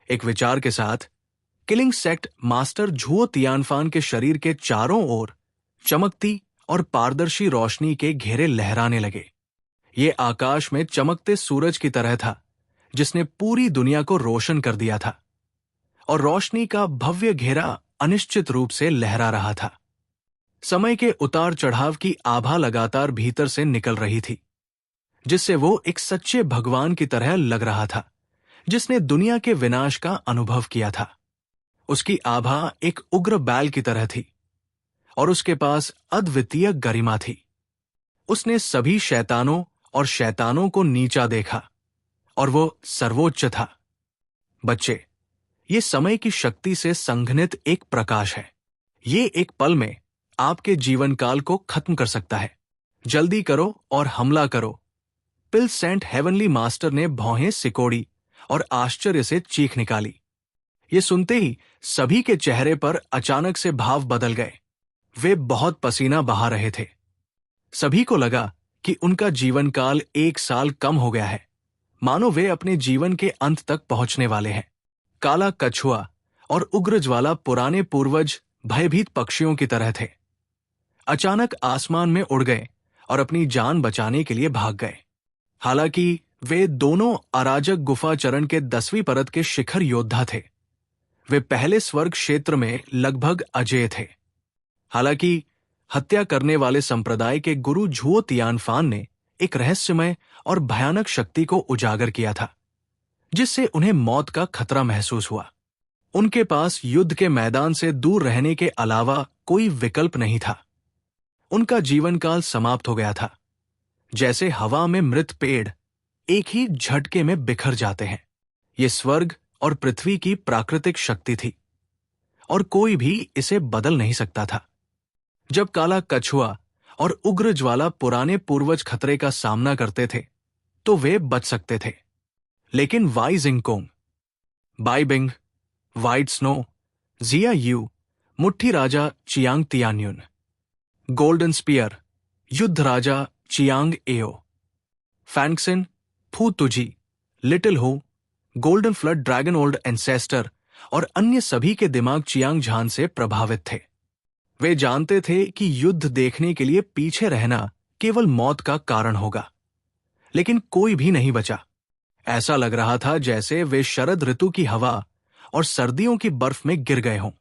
एक विचार के साथ किलिंग सेक्ट मास्टर झुओ तियानफान के शरीर के चारों ओर चमकती और पारदर्शी रोशनी के घेरे लहराने लगे। ये आकाश में चमकते सूरज की तरह था जिसने पूरी दुनिया को रोशन कर दिया था, और रोशनी का भव्य घेरा अनिश्चित रूप से लहरा रहा था। समय के उतार चढ़ाव की आभा लगातार भीतर से निकल रही थी, जिससे वो एक सच्चे भगवान की तरह लग रहा था जिसने दुनिया के विनाश का अनुभव किया था। उसकी आभा एक उग्र बैल की तरह थी और उसके पास अद्वितीय गरिमा थी। उसने सभी शैतानों और शैतानों को नीचा देखा और वो सर्वोच्च था। बच्चे, ये समय की शक्ति से संघनित एक प्रकाश है। ये एक पल में आपके जीवन काल को खत्म कर सकता है। जल्दी करो और हमला करो। पिल सेंट हेवनली मास्टर ने भौहें सिकोड़ी और आश्चर्य से चीख निकाली। ये सुनते ही सभी के चेहरे पर अचानक से भाव बदल गए। वे बहुत पसीना बहा रहे थे। सभी को लगा कि उनका जीवन काल 1 साल कम हो गया है, मानो वे अपने जीवन के अंत तक पहुंचने वाले हैं। काला कछुआ और उग्रज्वाला पुराने पूर्वज भयभीत पक्षियों की तरह थे। अचानक आसमान में उड़ गए और अपनी जान बचाने के लिए भाग गए। हालांकि वे दोनों अराजक गुफा चरण के 10वीं परत के शिखर योद्धा थे। वे पहले स्वर्ग क्षेत्र में लगभग अजेय थे। हालांकि हत्या करने वाले संप्रदाय के गुरु झुओ तियानफान ने एक रहस्यमय और भयानक शक्ति को उजागर किया था, जिससे उन्हें मौत का खतरा महसूस हुआ। उनके पास युद्ध के मैदान से दूर रहने के अलावा कोई विकल्प नहीं था। उनका जीवन काल समाप्त हो गया था, जैसे हवा में मृत पेड़ एक ही झटके में बिखर जाते हैं। ये स्वर्ग और पृथ्वी की प्राकृतिक शक्ति थी और कोई भी इसे बदल नहीं सकता था। जब काला कछुआ और उग्रज्वाला पुराने पूर्वज खतरे का सामना करते थे तो वे बच सकते थे, लेकिन Wai Jingkong, Bai Bing, white snow, Jia Yu, मुट्ठी राजा चियांग तियान्युन, गोल्डन स्पीयर, युद्ध राजा Chiang Ao, Fanxin, Fu Tuji, little Ho, golden flood dragon old ancestor और अन्य सभी के दिमाग चियांग झान से प्रभावित थे। वे जानते थे कि युद्ध देखने के लिए पीछे रहना केवल मौत का कारण होगा, लेकिन कोई भी नहीं बचा। ऐसा लग रहा था जैसे वे शरद ऋतु की हवा और सर्दियों की बर्फ में गिर गए हों।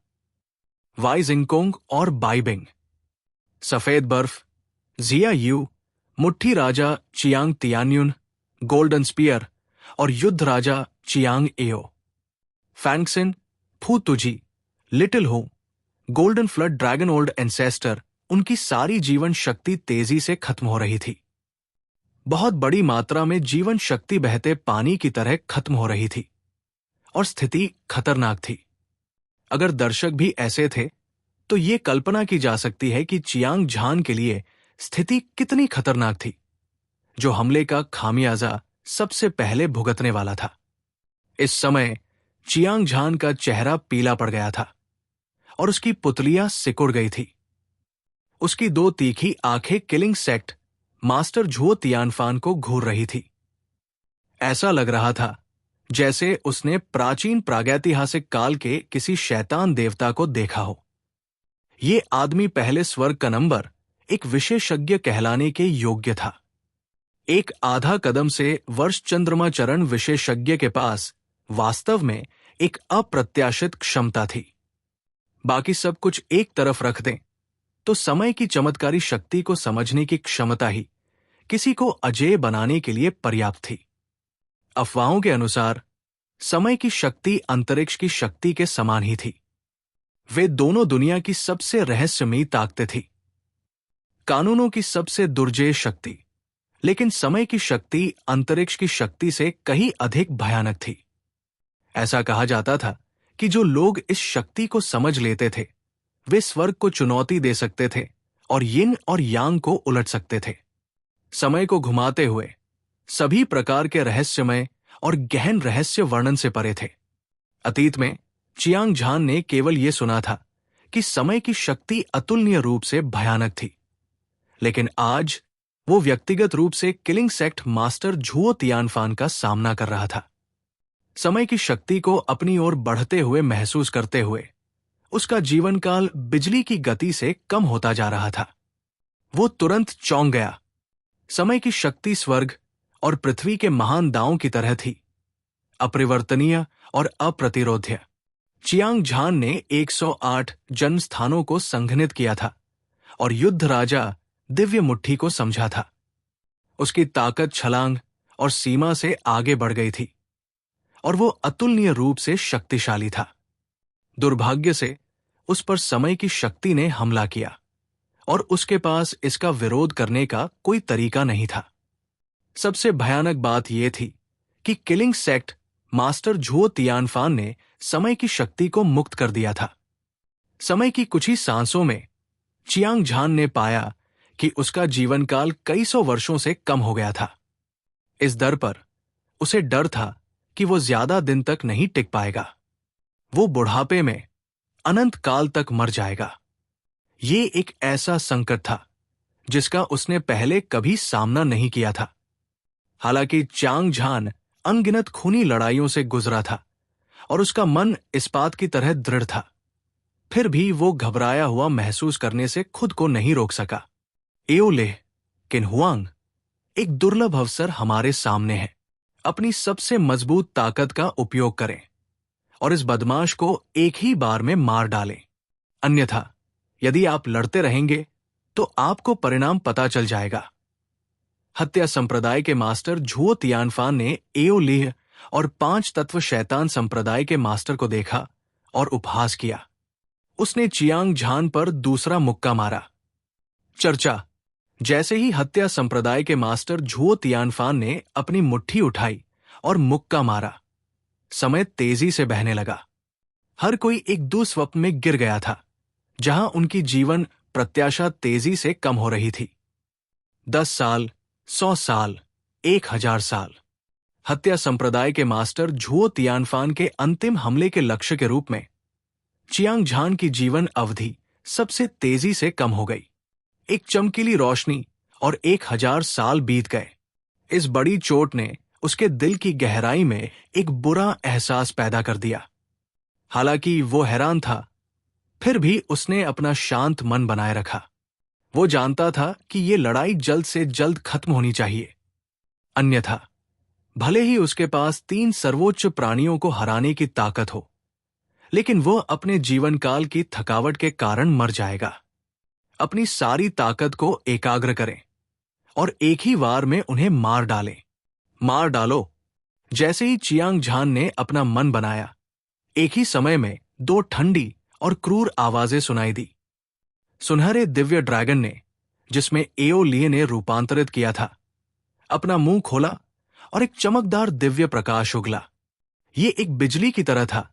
वाई जिंगकोंग और बाई बिंग, सफेद बर्फ, जिया यू, मुट्ठी राजा चियांग तियान्युन, गोल्डन स्पीयर और युद्ध राजा Chiang Ao, Fanxin, Fu Tuji, little Ho, golden flood dragon old ancestor, उनकी सारी जीवन शक्ति तेजी से खत्म हो रही थी। बहुत बड़ी मात्रा में जीवन शक्ति बहते पानी की तरह खत्म हो रही थी और स्थिति खतरनाक थी। अगर दर्शक भी ऐसे थे तो ये कल्पना की जा सकती है कि चियांग झान के लिए स्थिति कितनी खतरनाक थी, जो हमले का खामियाजा सबसे पहले भुगतने वाला था। इस समय चियांग झान का चेहरा पीला पड़ गया था और उसकी पुतलियां सिकुड़ गई थी। उसकी 2 तीखी आंखें किलिंग सेक्ट मास्टर झुओ तियानफान को घूर रही थी। ऐसा लग रहा था जैसे उसने प्राचीन प्रागैतिहासिक काल के किसी शैतान देवता को देखा हो। ये आदमी पहले स्वर्ग का नंबर एक विशेषज्ञ कहलाने के योग्य था। एक आधा कदम से वर्ष चंद्रमा चरण विशेषज्ञ के पास वास्तव में एक अप्रत्याशित क्षमता थी। बाकी सब कुछ एक तरफ रख दें तो समय की चमत्कारी शक्ति को समझने की क्षमता ही किसी को अजेय बनाने के लिए पर्याप्त थी। अफवाहों के अनुसार समय की शक्ति अंतरिक्ष की शक्ति के समान ही थी। वे दोनों दुनिया की सबसे रहस्यमयी ताकतें थी, कानूनों की सबसे दुर्जेय शक्ति, लेकिन समय की शक्ति अंतरिक्ष की शक्ति से कहीं अधिक भयानक थी। ऐसा कहा जाता था कि जो लोग इस शक्ति को समझ लेते थे वे स्वर्ग को चुनौती दे सकते थे और यिन और यांग को उलट सकते थे। समय को घुमाते हुए सभी प्रकार के रहस्यमय और गहन रहस्य वर्णन से परे थे। अतीत में चियांग झान ने केवल यह सुना था कि समय की शक्ति अतुलनीय रूप से भयानक थी, लेकिन आज वो व्यक्तिगत रूप से किलिंग सेक्ट मास्टर झुओ तियानफान का सामना कर रहा था। समय की शक्ति को अपनी ओर बढ़ते हुए महसूस करते हुए उसका जीवन काल बिजली की गति से कम होता जा रहा था। वो तुरंत चौंक गया। समय की शक्ति स्वर्ग और पृथ्वी के महान दांव की तरह थी, अपरिवर्तनीय और अप्रतिरोध्य। चियांग झान ने 108 जन्म स्थानों को संघनित किया था और युद्ध राजा दिव्य मुट्ठी को समझा था। उसकी ताकत छलांग और सीमा से आगे बढ़ गई थी और वो अतुलनीय रूप से शक्तिशाली था। दुर्भाग्य से उस पर समय की शक्ति ने हमला किया और उसके पास इसका विरोध करने का कोई तरीका नहीं था। सबसे भयानक बात यह थी कि किलिंग सेक्ट मास्टर झुओ तियानफान ने समय की शक्ति को मुक्त कर दिया था। समय की कुछ ही सांसों में चियांग झान ने पाया कि उसका जीवन काल कई सौ वर्षों से कम हो गया था। इस दर पर उसे डर था कि वो ज्यादा दिन तक नहीं टिक पाएगा। वो बुढ़ापे में अनंत काल तक मर जाएगा। ये एक ऐसा संकट था जिसका उसने पहले कभी सामना नहीं किया था। हालांकि चियांग झान अनगिनत खूनी लड़ाइयों से गुजरा था और उसका मन इस्पात की तरह दृढ़ था, फिर भी वो घबराया हुआ महसूस करने से खुद को नहीं रोक सका। एओलेह किन्हुआंग, एक दुर्लभ अवसर हमारे सामने है। अपनी सबसे मजबूत ताकत का उपयोग करें और इस बदमाश को एक ही बार में मार डालें। अन्यथा यदि आप लड़ते रहेंगे तो आपको परिणाम पता चल जाएगा। हत्या संप्रदाय के मास्टर झुओ तियानफान ने एओलेह और 5 तत्व शैतान संप्रदाय के मास्टर को देखा और उपहास किया। उसने चियांग झान पर दूसरा मुक्का मारा। चर्चा, जैसे ही हत्या संप्रदाय के मास्टर झुओ तियानफान ने अपनी मुट्ठी उठाई और मुक्का मारा, समय तेजी से बहने लगा। हर कोई एक दुस्वप्न में गिर गया था जहां उनकी जीवन प्रत्याशा तेजी से कम हो रही थी। 10 साल, 100 साल, 1000 साल। हत्या संप्रदाय के मास्टर झुओ तियानफान के अंतिम हमले के लक्ष्य के रूप में चियांग झान की जीवन अवधि सबसे तेजी से कम हो गई। एक चमकीली रोशनी और 1000 साल बीत गए। इस बड़ी चोट ने उसके दिल की गहराई में एक बुरा एहसास पैदा कर दिया। हालांकि वो हैरान था, फिर भी उसने अपना शांत मन बनाए रखा। वो जानता था कि ये लड़ाई जल्द से जल्द खत्म होनी चाहिए। अन्यथा भले ही उसके पास 3 सर्वोच्च प्राणियों को हराने की ताकत हो, लेकिन वो अपने जीवन काल की थकावट के कारण मर जाएगा। अपनी सारी ताकत को एकाग्र करें और एक ही वार में उन्हें मार डालें। मार डालो। जैसे ही चियांग झान ने अपना मन बनाया, एक ही समय में 2 ठंडी और क्रूर आवाजें सुनाई दी। सुनहरे दिव्य ड्रैगन ने, जिसमें एओलिए ने रूपांतरित किया था, अपना मुंह खोला और एक चमकदार दिव्य प्रकाश उगला। ये एक बिजली की तरह था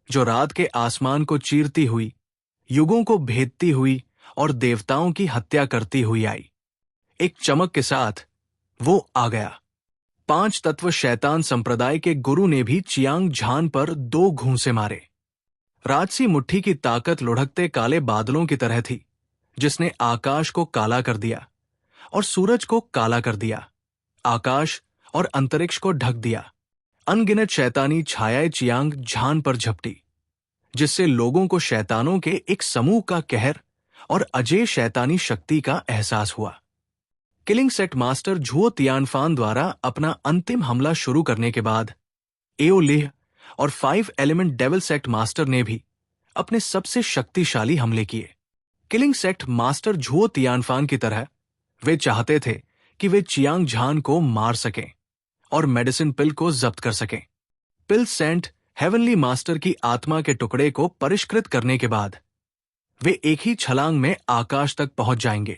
जो रात के आसमान को चीरती हुई, युगों को भेदती हुई और देवताओं की हत्या करती हुई आई। एक चमक के साथ वो आ गया। 5 तत्व शैतान संप्रदाय के गुरु ने भी चियांग झान पर 2 घूंसे मारे। राजसी मुट्ठी की ताकत लुढ़कते काले बादलों की तरह थी, जिसने आकाश को काला कर दिया और सूरज को काला कर दिया, आकाश और अंतरिक्ष को ढक दिया। अनगिनत शैतानी छायाएं चियांग झान पर झपटी, जिससे लोगों को शैतानों के एक समूह का कहर और अजय शैतानी शक्ति का एहसास हुआ। किलिंग सेक्ट मास्टर झुओ तियानफान द्वारा अपना अंतिम हमला शुरू करने के बाद एओलेह और 5 एलिमेंट डेविल सेक्ट मास्टर ने भी अपने सबसे शक्तिशाली हमले किए। किलिंग सेक्ट मास्टर झुओ तियानफान की तरह वे चाहते थे कि वे चियांग झान को मार सकें और मेडिसिन पिल को जब्त कर सकें। पिल सेंट हेवनली मास्टर की आत्मा के टुकड़े को परिष्कृत करने के बाद वे एक ही छलांग में आकाश तक पहुंच जाएंगे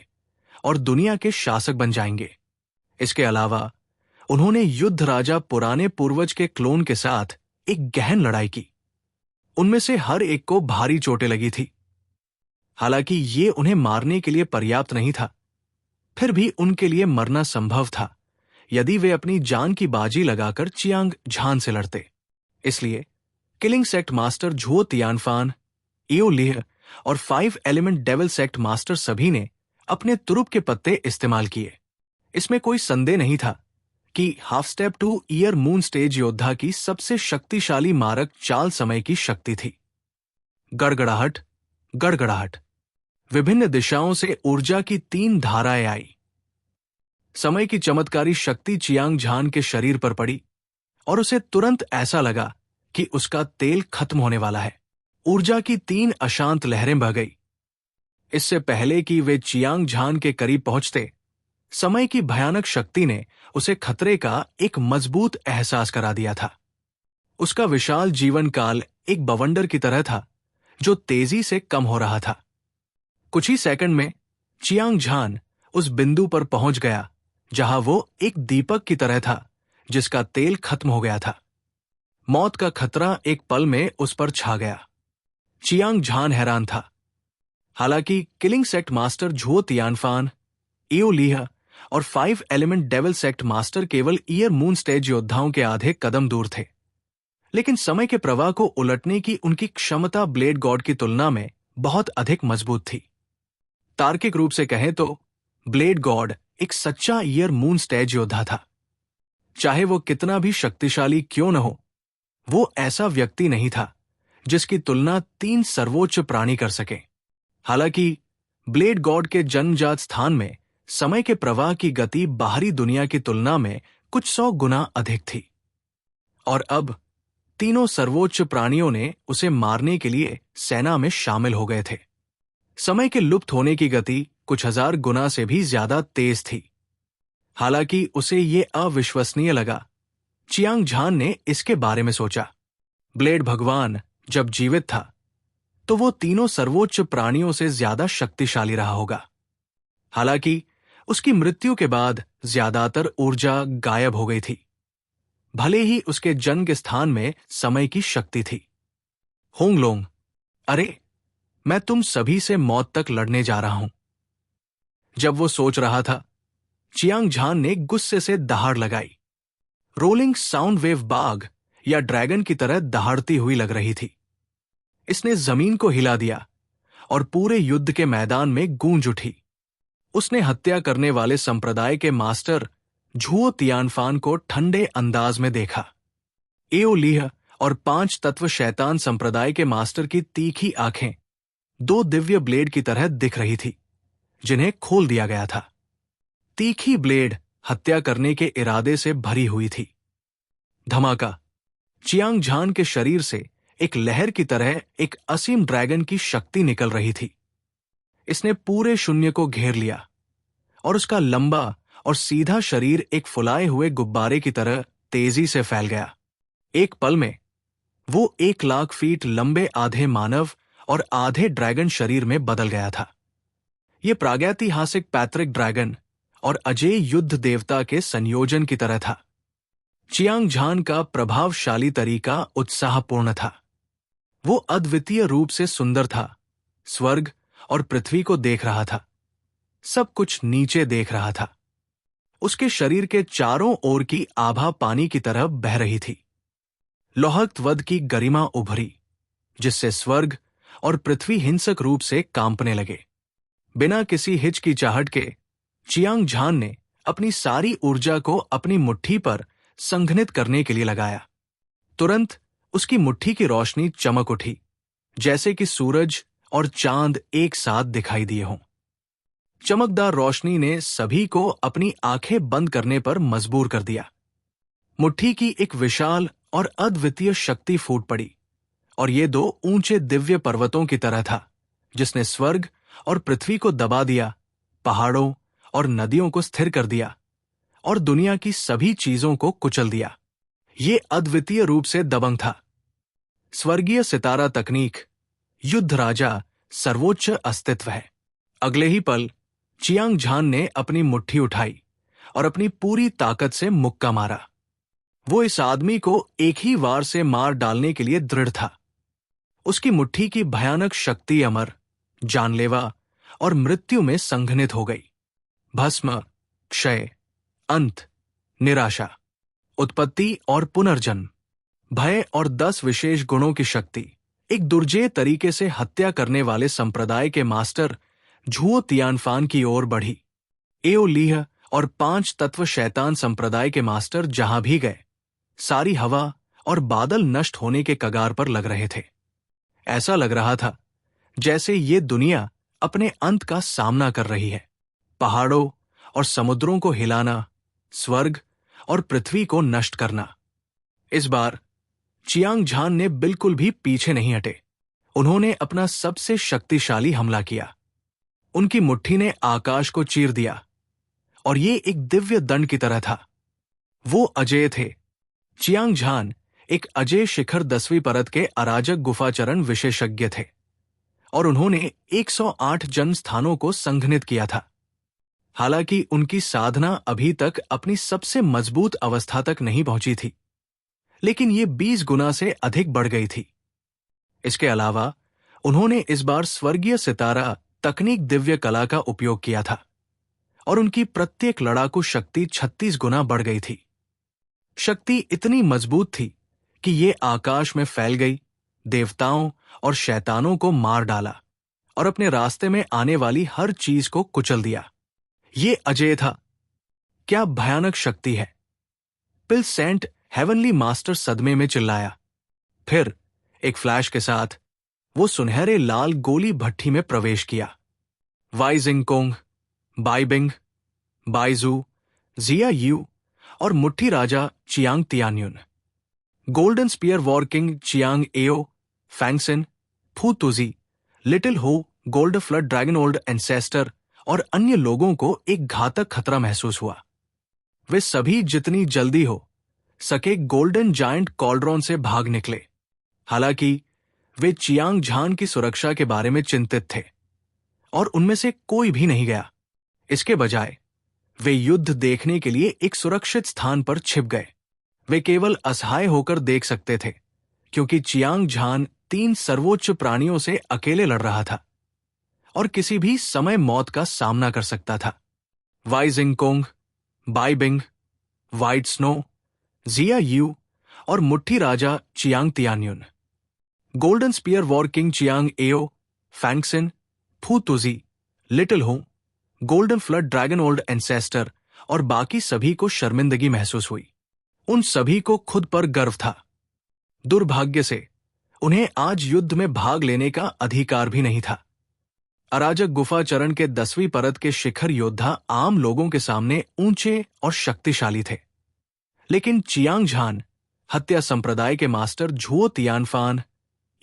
और दुनिया के शासक बन जाएंगे। इसके अलावा उन्होंने युद्ध राजा पुराने पूर्वज के क्लोन के साथ एक गहन लड़ाई की। उनमें से हर एक को भारी चोटें लगी थी। हालांकि ये उन्हें मारने के लिए पर्याप्त नहीं था, फिर भी उनके लिए मरना संभव था यदि वे अपनी जान की बाजी लगाकर चियांग झान से लड़ते। इसलिए किलिंग सेक्ट मास्टर झुओ तियानफान, एओलेह और 5 एलिमेंट डेविल सेक्ट मास्टर सभी ने अपने तुरुप के पत्ते इस्तेमाल किए। इसमें कोई संदेह नहीं था कि half step two year moon stage योद्धा की सबसे शक्तिशाली मारक चाल समय की शक्ति थी। गड़गड़ाहट, गड़गड़ाहट। विभिन्न दिशाओं से ऊर्जा की 3 धाराएं आई। समय की चमत्कारी शक्ति चियांग झान के शरीर पर पड़ी और उसे तुरंत ऐसा लगा कि उसका तेल खत्म होने वाला है। ऊर्जा की 3 अशांत लहरें बह गई। इससे पहले कि वे चियांग झान के करीब पहुंचते, समय की भयानक शक्ति ने उसे खतरे का एक मजबूत एहसास करा दिया था। उसका विशाल जीवन काल एक बवंडर की तरह था जो तेजी से कम हो रहा था। कुछ ही सेकंड में चियांग झान उस बिंदु पर पहुंच गया जहां वो एक दीपक की तरह था जिसका तेल खत्म हो गया था। मौत का खतरा एक पल में उस पर छा गया। चियांग झान हैरान था। हालांकि किलिंग सेक्ट मास्टर झुओ तियानफान, एओ लीह और 5 एलिमेंट डेविल सेक्ट मास्टर केवल ईयर मून स्टेज योद्धाओं के आधे कदम दूर थे, लेकिन समय के प्रवाह को उलटने की उनकी क्षमता ब्लेड गॉड की तुलना में बहुत अधिक मजबूत थी। तार्किक रूप से कहें तो ब्लेड गॉड एक सच्चा ईयर मून स्टेज योद्धा था। चाहे वो कितना भी शक्तिशाली क्यों न हो, वो ऐसा व्यक्ति नहीं था जिसकी तुलना 3 सर्वोच्च प्राणी कर सके। हालांकि ब्लेड गॉड के जन्मजात स्थान में समय के प्रवाह की गति बाहरी दुनिया की तुलना में कुछ 100 गुना अधिक थी, और अब तीनों सर्वोच्च प्राणियों ने उसे मारने के लिए सेना में शामिल हो गए थे। समय के लुप्त होने की गति कुछ 1000 गुना से भी ज्यादा तेज थी। हालांकि उसे ये अविश्वसनीय लगा। चियांग झान ने इसके बारे में सोचा। ब्लेड भगवान जब जीवित था तो वो तीनों सर्वोच्च प्राणियों से ज्यादा शक्तिशाली रहा होगा। हालांकि उसकी मृत्यु के बाद ज्यादातर ऊर्जा गायब हो गई थी, भले ही उसके जन्म के स्थान में समय की शक्ति थी। होंगलोंग, अरे मैं तुम सभी से मौत तक लड़ने जा रहा हूं। जब वो सोच रहा था, चियांग झान ने गुस्से से दहाड़ लगाई। रोलिंग साउंड वेव बाघ या ड्रैगन की तरह दहाड़ती हुई लग रही थी। इसने जमीन को हिला दिया और पूरे युद्ध के मैदान में गूंज उठी। उसने हत्या करने वाले संप्रदाय के मास्टर झुओ तियानफान को ठंडे अंदाज में देखा। एओ लीह और 5 तत्व शैतान संप्रदाय के मास्टर की तीखी आंखें 2 दिव्य ब्लेड की तरह दिख रही थी जिन्हें खोल दिया गया था। तीखी ब्लेड हत्या करने के इरादे से भरी हुई थी। धमाका। चियांग झान के शरीर से एक लहर की तरह एक असीम ड्रैगन की शक्ति निकल रही थी। इसने पूरे शून्य को घेर लिया और उसका लंबा और सीधा शरीर एक फुलाए हुए गुब्बारे की तरह तेजी से फैल गया। एक पल में वो 1 लाख फीट लंबे आधे मानव और आधे ड्रैगन शरीर में बदल गया था। यह प्रागैतिहासिक पैतृक ड्रैगन और अजेय युद्ध देवता के संयोजन की तरह था। चियांग झान का प्रभावशाली तरीका उत्साहपूर्ण था। वो अद्वितीय रूप से सुंदर था, स्वर्ग और पृथ्वी को देख रहा था, सब कुछ नीचे देख रहा था। उसके शरीर के चारों ओर की आभा पानी की तरह बह रही थी। लोहक्तवध की गरिमा उभरी, जिससे स्वर्ग और पृथ्वी हिंसक रूप से कांपने लगे। बिना किसी हिचकिचाहट के चियांग झान ने अपनी सारी ऊर्जा को अपनी मुट्ठी पर संघनित करने के लिए लगाया। तुरंत उसकी मुट्ठी की रोशनी चमक उठी, जैसे कि सूरज और चांद एक साथ दिखाई दिए हों। चमकदार रोशनी ने सभी को अपनी आंखें बंद करने पर मजबूर कर दिया। मुट्ठी की एक विशाल और अद्वितीय शक्ति फूट पड़ी, और ये 2 ऊंचे दिव्य पर्वतों की तरह था, जिसने स्वर्ग और पृथ्वी को दबा दिया, पहाड़ों और नदियों को स्थिर कर दिया और दुनिया की सभी चीजों को कुचल दिया। ये अद्वितीय रूप से दबंग था। स्वर्गीय सितारा तकनीक, युद्ध राजा, सर्वोच्च अस्तित्व है। अगले ही पल चियांग झान ने अपनी मुट्ठी उठाई और अपनी पूरी ताकत से मुक्का मारा। वो इस आदमी को एक ही वार से मार डालने के लिए दृढ़ था। उसकी मुट्ठी की भयानक शक्ति अमर, जानलेवा और मृत्यु में संघनित हो गई। भस्म, क्षय, अंत, निराशा, उत्पत्ति और पुनर्जन्म, भय और 10 विशेष गुणों की शक्ति एक दुर्जेय तरीके से हत्या करने वाले संप्रदाय के मास्टर झुओ तियानफान की ओर बढ़ी। एओ लीह और 5 तत्व शैतान संप्रदाय के मास्टर जहां भी गए, सारी हवा और बादल नष्ट होने के कगार पर लग रहे थे। ऐसा लग रहा था जैसे ये दुनिया अपने अंत का सामना कर रही है। पहाड़ों और समुद्रों को हिलाना, स्वर्ग और पृथ्वी को नष्ट करना। इस बार चियांग झान ने बिल्कुल भी पीछे नहीं हटे। उन्होंने अपना सबसे शक्तिशाली हमला किया। उनकी मुट्ठी ने आकाश को चीर दिया और ये एक दिव्य दंड की तरह था। वो अजेय थे। चियांग झान एक अजय शिखर 10वीं परत के अराजक गुफाचरण विशेषज्ञ थे और उन्होंने 108 जन्म स्थानों को संघनित किया था। हालांकि उनकी साधना अभी तक अपनी सबसे मजबूत अवस्था तक नहीं पहुंची थी, लेकिन ये 20 गुना से अधिक बढ़ गई थी। इसके अलावा उन्होंने इस बार स्वर्गीय सितारा तकनीक दिव्य कला का उपयोग किया था और उनकी प्रत्येक लड़ाकू शक्ति 36 गुना बढ़ गई थी। शक्ति इतनी मजबूत थी कि ये आकाश में फैल गई, देवताओं और शैतानों को मार डाला और अपने रास्ते में आने वाली हर चीज को कुचल दिया। ये अजेय था। क्या भयानक शक्ति है! पिल सेंट हेवनली मास्टर सदमे में चिल्लाया। फिर एक फ्लैश के साथ वो सुनहरे लाल गोली भट्ठी में प्रवेश किया। Wai Jingkong, Baibing, Baiju, Jia Yu और मुट्ठी राजा Chiang Tianyun, golden spear war king Chiang Ao, Fangxin, Fu Tuji, little Ho, gold flood dragon old ancestor और अन्य लोगों को एक घातक खतरा महसूस हुआ। वे सभी जितनी जल्दी हो सके गोल्डन जायंट कॉल्ड्रॉन से भाग निकले। हालांकि वे चियांग झान की सुरक्षा के बारे में चिंतित थे और उनमें से कोई भी नहीं गया। इसके बजाय वे युद्ध देखने के लिए एक सुरक्षित स्थान पर छिप गए। वे केवल असहाय होकर देख सकते थे क्योंकि चियांग झान 3 सर्वोच्च प्राणियों से अकेले लड़ रहा था और किसी भी समय मौत का सामना कर सकता था। Wai Jingkong, Baibing, white snow, Jia Yu और मुट्ठी राजा Chiang Tianyun, golden spear war king Chiang Ao, Fangxin, Fu Tuji, little Ho, golden flood dragon old ancestor और बाकी सभी को शर्मिंदगी महसूस हुई। उन सभी को खुद पर गर्व था। दुर्भाग्य से उन्हें आज युद्ध में भाग लेने का अधिकार भी नहीं था। अराजक गुफाचरण के 10वीं परत के शिखर योद्धा आम लोगों के सामने ऊंचे और शक्तिशाली थे, लेकिन चियांग झान हत्या संप्रदाय के मास्टर झुओ तियानफान,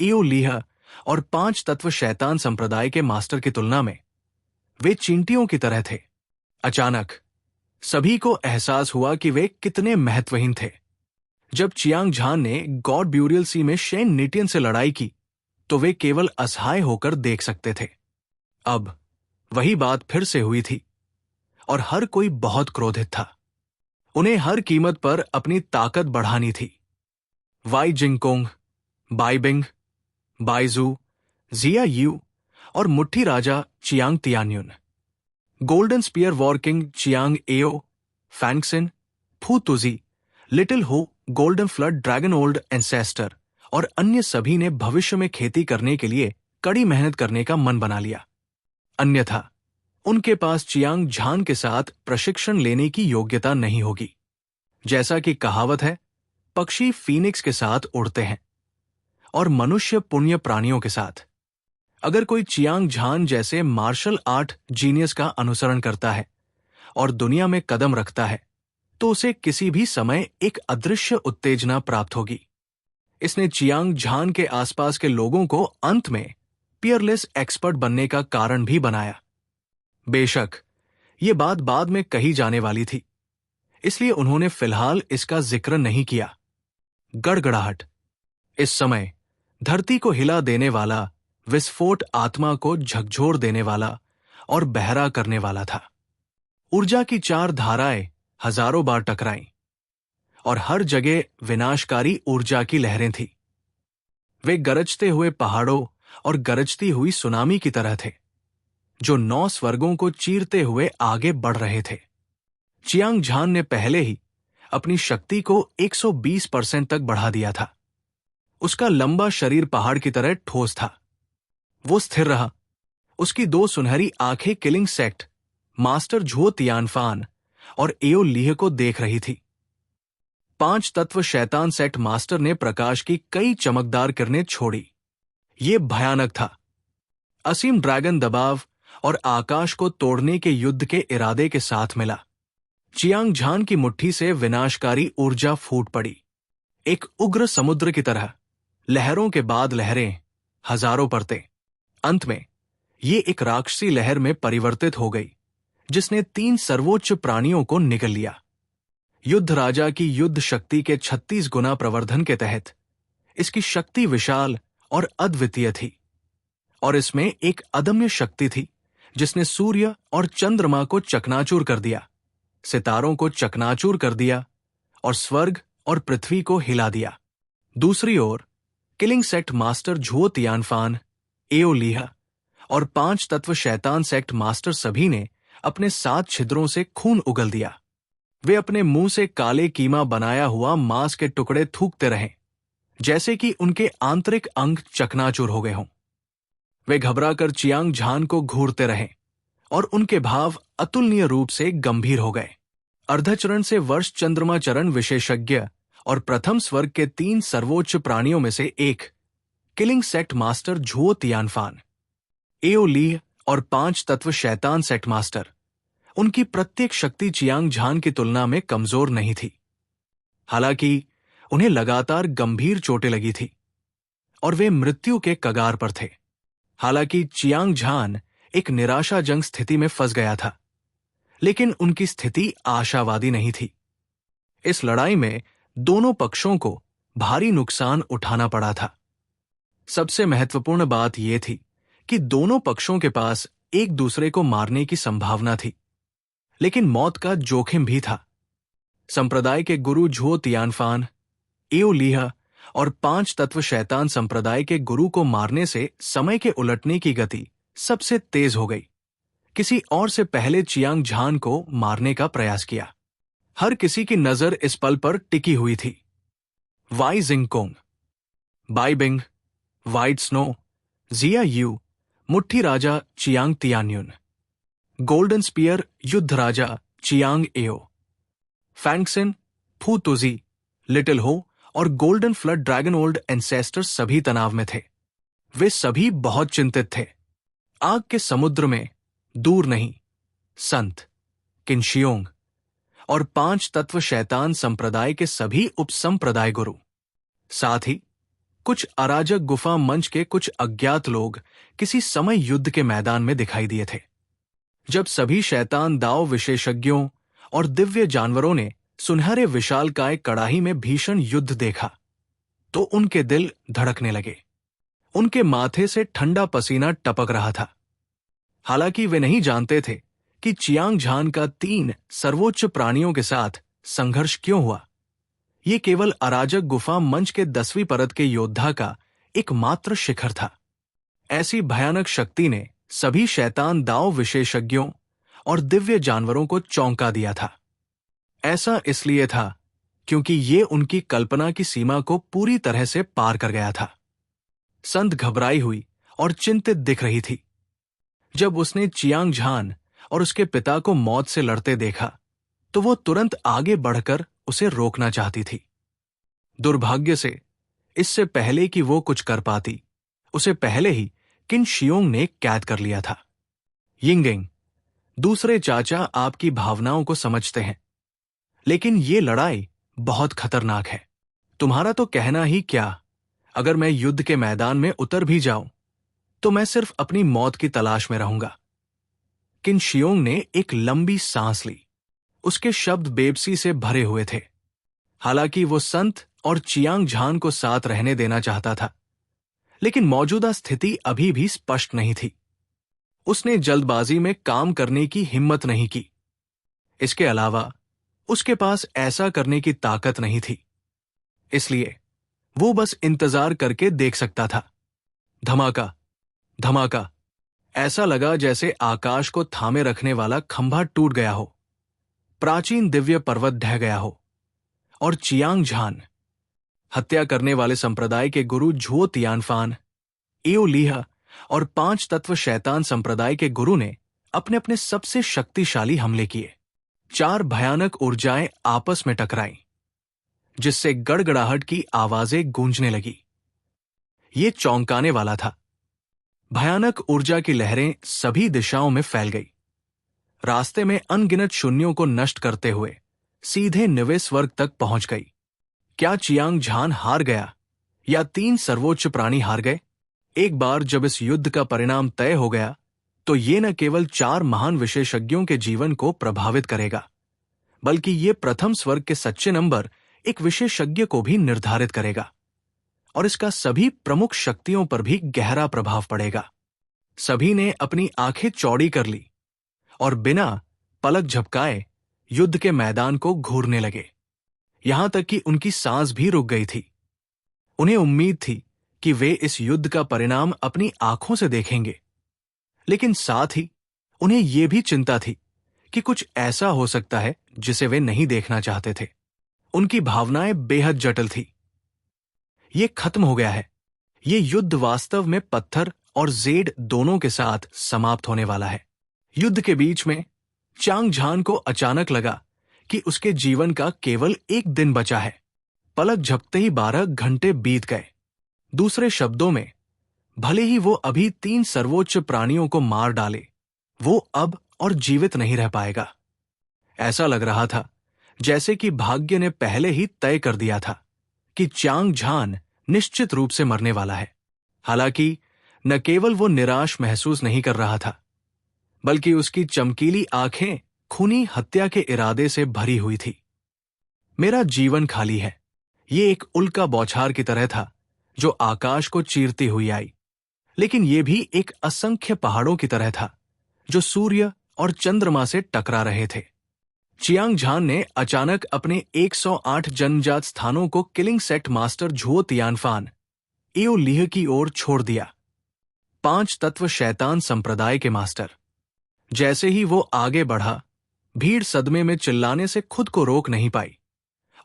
इयो लीह और 5 तत्व शैतान संप्रदाय के मास्टर की तुलना में वे चींटियों की तरह थे। अचानक सभी को एहसास हुआ कि वे कितने महत्वहीन थे। जब चियांग झान ने गॉड ब्यूरियल सी में शेन निटियन से लड़ाई की तो वे केवल असहाय होकर देख सकते थे। अब वही बात फिर से हुई थी और हर कोई बहुत क्रोधित था। उन्हें हर कीमत पर अपनी ताकत बढ़ानी थी। Wai Jingkong, Baibing, Baiju, Jia Yu और मुट्ठी राजा Chiang Tianyun, golden spear war king Chiang Ao, Fangxin, Fu Tuji, little Ho, golden flood dragon old ancestor और अन्य सभी ने भविष्य में खेती करने के लिए कड़ी मेहनत करने का मन बना लिया। अन्यथा उनके पास चियांग झान के साथ प्रशिक्षण लेने की योग्यता नहीं होगी। जैसा कि कहावत है, पक्षी फीनिक्स के साथ उड़ते हैं और मनुष्य पुण्य प्राणियों के साथ। अगर कोई चियांग झान जैसे मार्शल आर्ट जीनियस का अनुसरण करता है और दुनिया में कदम रखता है तो उसे किसी भी समय एक अदृश्य उत्तेजना प्राप्त होगी। इसने चियांग झान के आसपास के लोगों को अंत में पियरलेस एक्सपर्ट बनने का कारण भी बनाया। बेशक ये बात बाद में कही जाने वाली थी, इसलिए उन्होंने फिलहाल इसका जिक्र नहीं किया। गड़गड़ाहट। इस समय धरती को हिला देने वाला विस्फोट आत्मा को झकझोर देने वाला और बहरा करने वाला था। ऊर्जा की 4 धाराएं हजारों बार टकराईं और हर जगह विनाशकारी ऊर्जा की लहरें थीं। वे गरजते हुए पहाड़ों और गरजती हुई सुनामी की तरह थे जो 9 स्वर्गों को चीरते हुए आगे बढ़ रहे थे। चियांग झान ने पहले ही अपनी शक्ति को 120% तक बढ़ा दिया था। उसका लंबा शरीर पहाड़ की तरह ठोस था। वो स्थिर रहा। उसकी 2 सुनहरी आंखें किलिंग सेक्ट मास्टर झुओ तियानफान और एओ लीह को देख रही थी। 5 तत्व शैतान सेक्ट मास्टर ने प्रकाश की कई चमकदार किरणें छोड़ी। ये भयानक था। असीम ड्रैगन दबाव और आकाश को तोड़ने के युद्ध के इरादे के साथ मिला। चियांग झान की मुट्ठी से विनाशकारी ऊर्जा फूट पड़ी, एक उग्र समुद्र की तरह, लहरों के बाद लहरें, हजारों परतें। अंत में ये एक राक्षसी लहर में परिवर्तित हो गई, जिसने 3 सर्वोच्च प्राणियों को निगल लिया। युद्ध राजा की युद्ध शक्ति के 36 गुना प्रवर्धन के तहत इसकी शक्ति विशाल और अद्वितीय थी, और इसमें एक अदम्य शक्ति थी जिसने सूर्य और चंद्रमा को चकनाचूर कर दिया, सितारों को चकनाचूर कर दिया और स्वर्ग और पृथ्वी को हिला दिया। दूसरी ओर किलिंग सेक्ट मास्टर झुओ तियानफान, एओ लीह और 5 तत्व शैतान सेक्ट मास्टर सभी ने अपने 7 छिद्रों से खून उगल दिया। वे अपने मुंह से काले कीमा बनाया हुआ मांस के टुकड़े थूकते रहे, जैसे कि उनके आंतरिक अंग चकनाचूर हो गए हों। वे घबराकर चियांग झान को घूरते रहे और उनके भाव अतुलनीय रूप से गंभीर हो गए। अर्धचरण से वर्ष चंद्रमा चरण विशेषज्ञ और प्रथम स्वर्ग के 3 सर्वोच्च प्राणियों में से एक किलिंग सेक्ट मास्टर झुओ तियानफान, एओ लीह और 5 तत्व शैतान सेक्ट मास्टर, उनकी प्रत्येक शक्ति चियांग झान की तुलना में कमजोर नहीं थी। हालांकि उन्हें लगातार गंभीर चोटें लगी थी और वे मृत्यु के कगार पर थे। हालांकि चियांग झान एक निराशाजनक स्थिति में फंस गया था, लेकिन उनकी स्थिति आशावादी नहीं थी। इस लड़ाई में दोनों पक्षों को भारी नुकसान उठाना पड़ा था। सबसे महत्वपूर्ण बात यह थी कि दोनों पक्षों के पास एक दूसरे को मारने की संभावना थी, लेकिन मौत का जोखिम भी था। संप्रदाय के गुरु झुओ तियानफान, एओ लीह और 5 तत्व शैतान संप्रदाय के गुरु को मारने से समय के उलटने की गति सबसे तेज हो गई। किसी और से पहले चियांग झान को मारने का प्रयास किया। हर किसी की नजर इस पल पर टिकी हुई थी। Wai Jingkong, Bai Bing, white snow, Jia Yu, मुट्ठी राजा चियांग तियान्युन, गोल्डन स्पीयर युद्ध राजा Chiang Ao, Fangxin, Fu Tuji, little हो और golden flood dragon old ancestors सभी तनाव में थे। वे सभी बहुत चिंतित थे। आग के समुद्र में दूर नहीं, संत, किनशियोंग और 5 तत्व शैतान संप्रदाय के सभी उपसंप्रदाय गुरु, साथ ही कुछ अराजक गुफा मंच के कुछ अज्ञात लोग किसी समय युद्ध के मैदान में दिखाई दिए थे। जब सभी शैतान दाव विशेषज्ञों और दिव्य जानवरों ने सुनहरे विशालकाय कड़ाही में भीषण युद्ध देखा, तो उनके दिल धड़कने लगे। उनके माथे से ठंडा पसीना टपक रहा था। हालांकि वे नहीं जानते थे कि चियांग झान का 3 सर्वोच्च प्राणियों के साथ संघर्ष क्यों हुआ। ये केवल अराजक गुफा मंच के 10वीं परत के योद्धा का एकमात्र शिखर था। ऐसी भयानक शक्ति ने सभी शैतान दाव विशेषज्ञों और दिव्य जानवरों को चौंका दिया था। ऐसा इसलिए था क्योंकि ये उनकी कल्पना की सीमा को पूरी तरह से पार कर गया था। संत घबराई हुई और चिंतित दिख रही थी। जब उसने चियांग झान और उसके पिता को मौत से लड़ते देखा, तो वो तुरंत आगे बढ़कर उसे रोकना चाहती थी। दुर्भाग्य से इससे पहले कि वो कुछ कर पाती, उसे पहले ही किन शियोंग ने कैद कर लिया था। यिंगिंग, दूसरे चाचा आपकी भावनाओं को समझते हैं, लेकिन ये लड़ाई बहुत खतरनाक है। तुम्हारा तो कहना ही क्या, अगर मैं युद्ध के मैदान में उतर भी जाऊं, तो मैं सिर्फ अपनी मौत की तलाश में रहूंगा। किन शियोंग ने एक लंबी सांस ली। उसके शब्द बेबसी से भरे हुए थे। हालांकि वो संत और चियांग झान को साथ रहने देना चाहता था, लेकिन मौजूदा स्थिति अभी भी स्पष्ट नहीं थी। उसने जल्दबाजी में काम करने की हिम्मत नहीं की। इसके अलावा उसके पास ऐसा करने की ताकत नहीं थी, इसलिए वो बस इंतजार करके देख सकता था। धमाका, धमाका, ऐसा लगा जैसे आकाश को थामे रखने वाला खंभा टूट गया हो, प्राचीन दिव्य पर्वत ढह गया हो, और चियांग झान, हत्या करने वाले संप्रदाय के गुरु झुओ तियानफान, एओ लीह और 5 तत्व शैतान संप्रदाय के गुरु ने अपने अपने सबसे शक्तिशाली हमले किए। 4 भयानक ऊर्जाएं आपस में टकराईं, जिससे गड़गड़ाहट की आवाजें गूंजने लगी। ये चौंकाने वाला था। भयानक ऊर्जा की लहरें सभी दिशाओं में फैल गई, रास्ते में अनगिनत शून्यों को नष्ट करते हुए सीधे निवे स्वर्ग तक पहुंच गई। क्या चियांग झान हार गया या 3 सर्वोच्च प्राणी हार गए? एक बार जब इस युद्ध का परिणाम तय हो गया तो ये न केवल 4 महान विशेषज्ञों के जीवन को प्रभावित करेगा, बल्कि ये प्रथम स्वर्ग के सच्चे नंबर एक विशेषज्ञ को भी निर्धारित करेगा, और इसका सभी प्रमुख शक्तियों पर भी गहरा प्रभाव पड़ेगा। सभी ने अपनी आंखें चौड़ी कर ली और बिना पलक झपकाए युद्ध के मैदान को घूरने लगे। यहां तक कि उनकी सांस भी रुक गई थी। उन्हें उम्मीद थी कि वे इस युद्ध का परिणाम अपनी आंखों से देखेंगे, लेकिन साथ ही उन्हें यह भी चिंता थी कि कुछ ऐसा हो सकता है जिसे वे नहीं देखना चाहते थे। उनकी भावनाएं बेहद जटिल थी। ये खत्म हो गया है। ये युद्ध वास्तव में पत्थर और जेड दोनों के साथ समाप्त होने वाला है। युद्ध के बीच में चांग झान को अचानक लगा कि उसके जीवन का केवल 1 दिन बचा है। पलक झपकते ही 12 घंटे बीत गए। दूसरे शब्दों में, भले ही वो अभी 3 सर्वोच्च प्राणियों को मार डाले, वो अब और जीवित नहीं रह पाएगा। ऐसा लग रहा था जैसे कि भाग्य ने पहले ही तय कर दिया था कि चांग झान निश्चित रूप से मरने वाला है। हालांकि न केवल वो निराश महसूस नहीं कर रहा था, बल्कि उसकी चमकीली आंखें खूनी हत्या के इरादे से भरी हुई थी। मेरा जीवन खाली है। ये एक उल्का बौछार की तरह था जो आकाश को चीरती हुई आई, लेकिन ये भी एक असंख्य पहाड़ों की तरह था जो सूर्य और चंद्रमा से टकरा रहे थे। चियांग झान ने अचानक अपने 108 जन्मजात स्थानों को किलिंग सेक्ट मास्टर झुओ तियानफान एओ लीह की ओर छोड़ दिया। 5 तत्व शैतान संप्रदाय के मास्टर। जैसे ही वो आगे बढ़ा, भीड़ सदमे में चिल्लाने से खुद को रोक नहीं पाई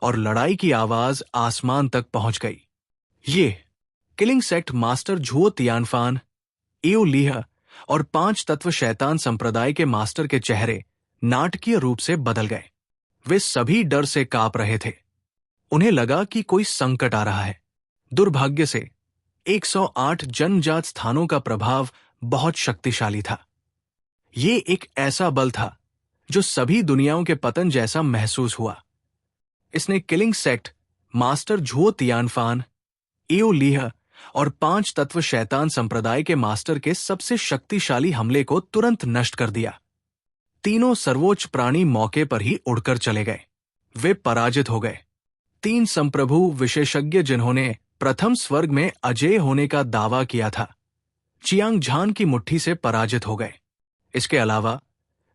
और लड़ाई की आवाज आसमान तक पहुंच गई। ये किलिंग सेक्ट मास्टर झुओ तियानफान, एओ लीह और 5 तत्व शैतान संप्रदाय के मास्टर के चेहरे नाटकीय रूप से बदल गए। वे सभी डर से कांप रहे थे। उन्हें लगा कि कोई संकट आ रहा है। दुर्भाग्य से 108 जन्मजात स्थानों का प्रभाव बहुत शक्तिशाली था। ये एक ऐसा बल था जो सभी दुनियाओं के पतन जैसा महसूस हुआ। इसने किलिंग सेक्ट मास्टर झुओ तियानफान, एओ लीह और 5 तत्व शैतान संप्रदाय के मास्टर के सबसे शक्तिशाली हमले को तुरंत नष्ट कर दिया। तीनों सर्वोच्च प्राणी मौके पर ही उड़कर चले गए। वे पराजित हो गए। 3 संप्रभु विशेषज्ञ जिन्होंने प्रथम स्वर्ग में अजेय होने का दावा किया था, चियांग झान की मुट्ठी से पराजित हो गए। इसके अलावा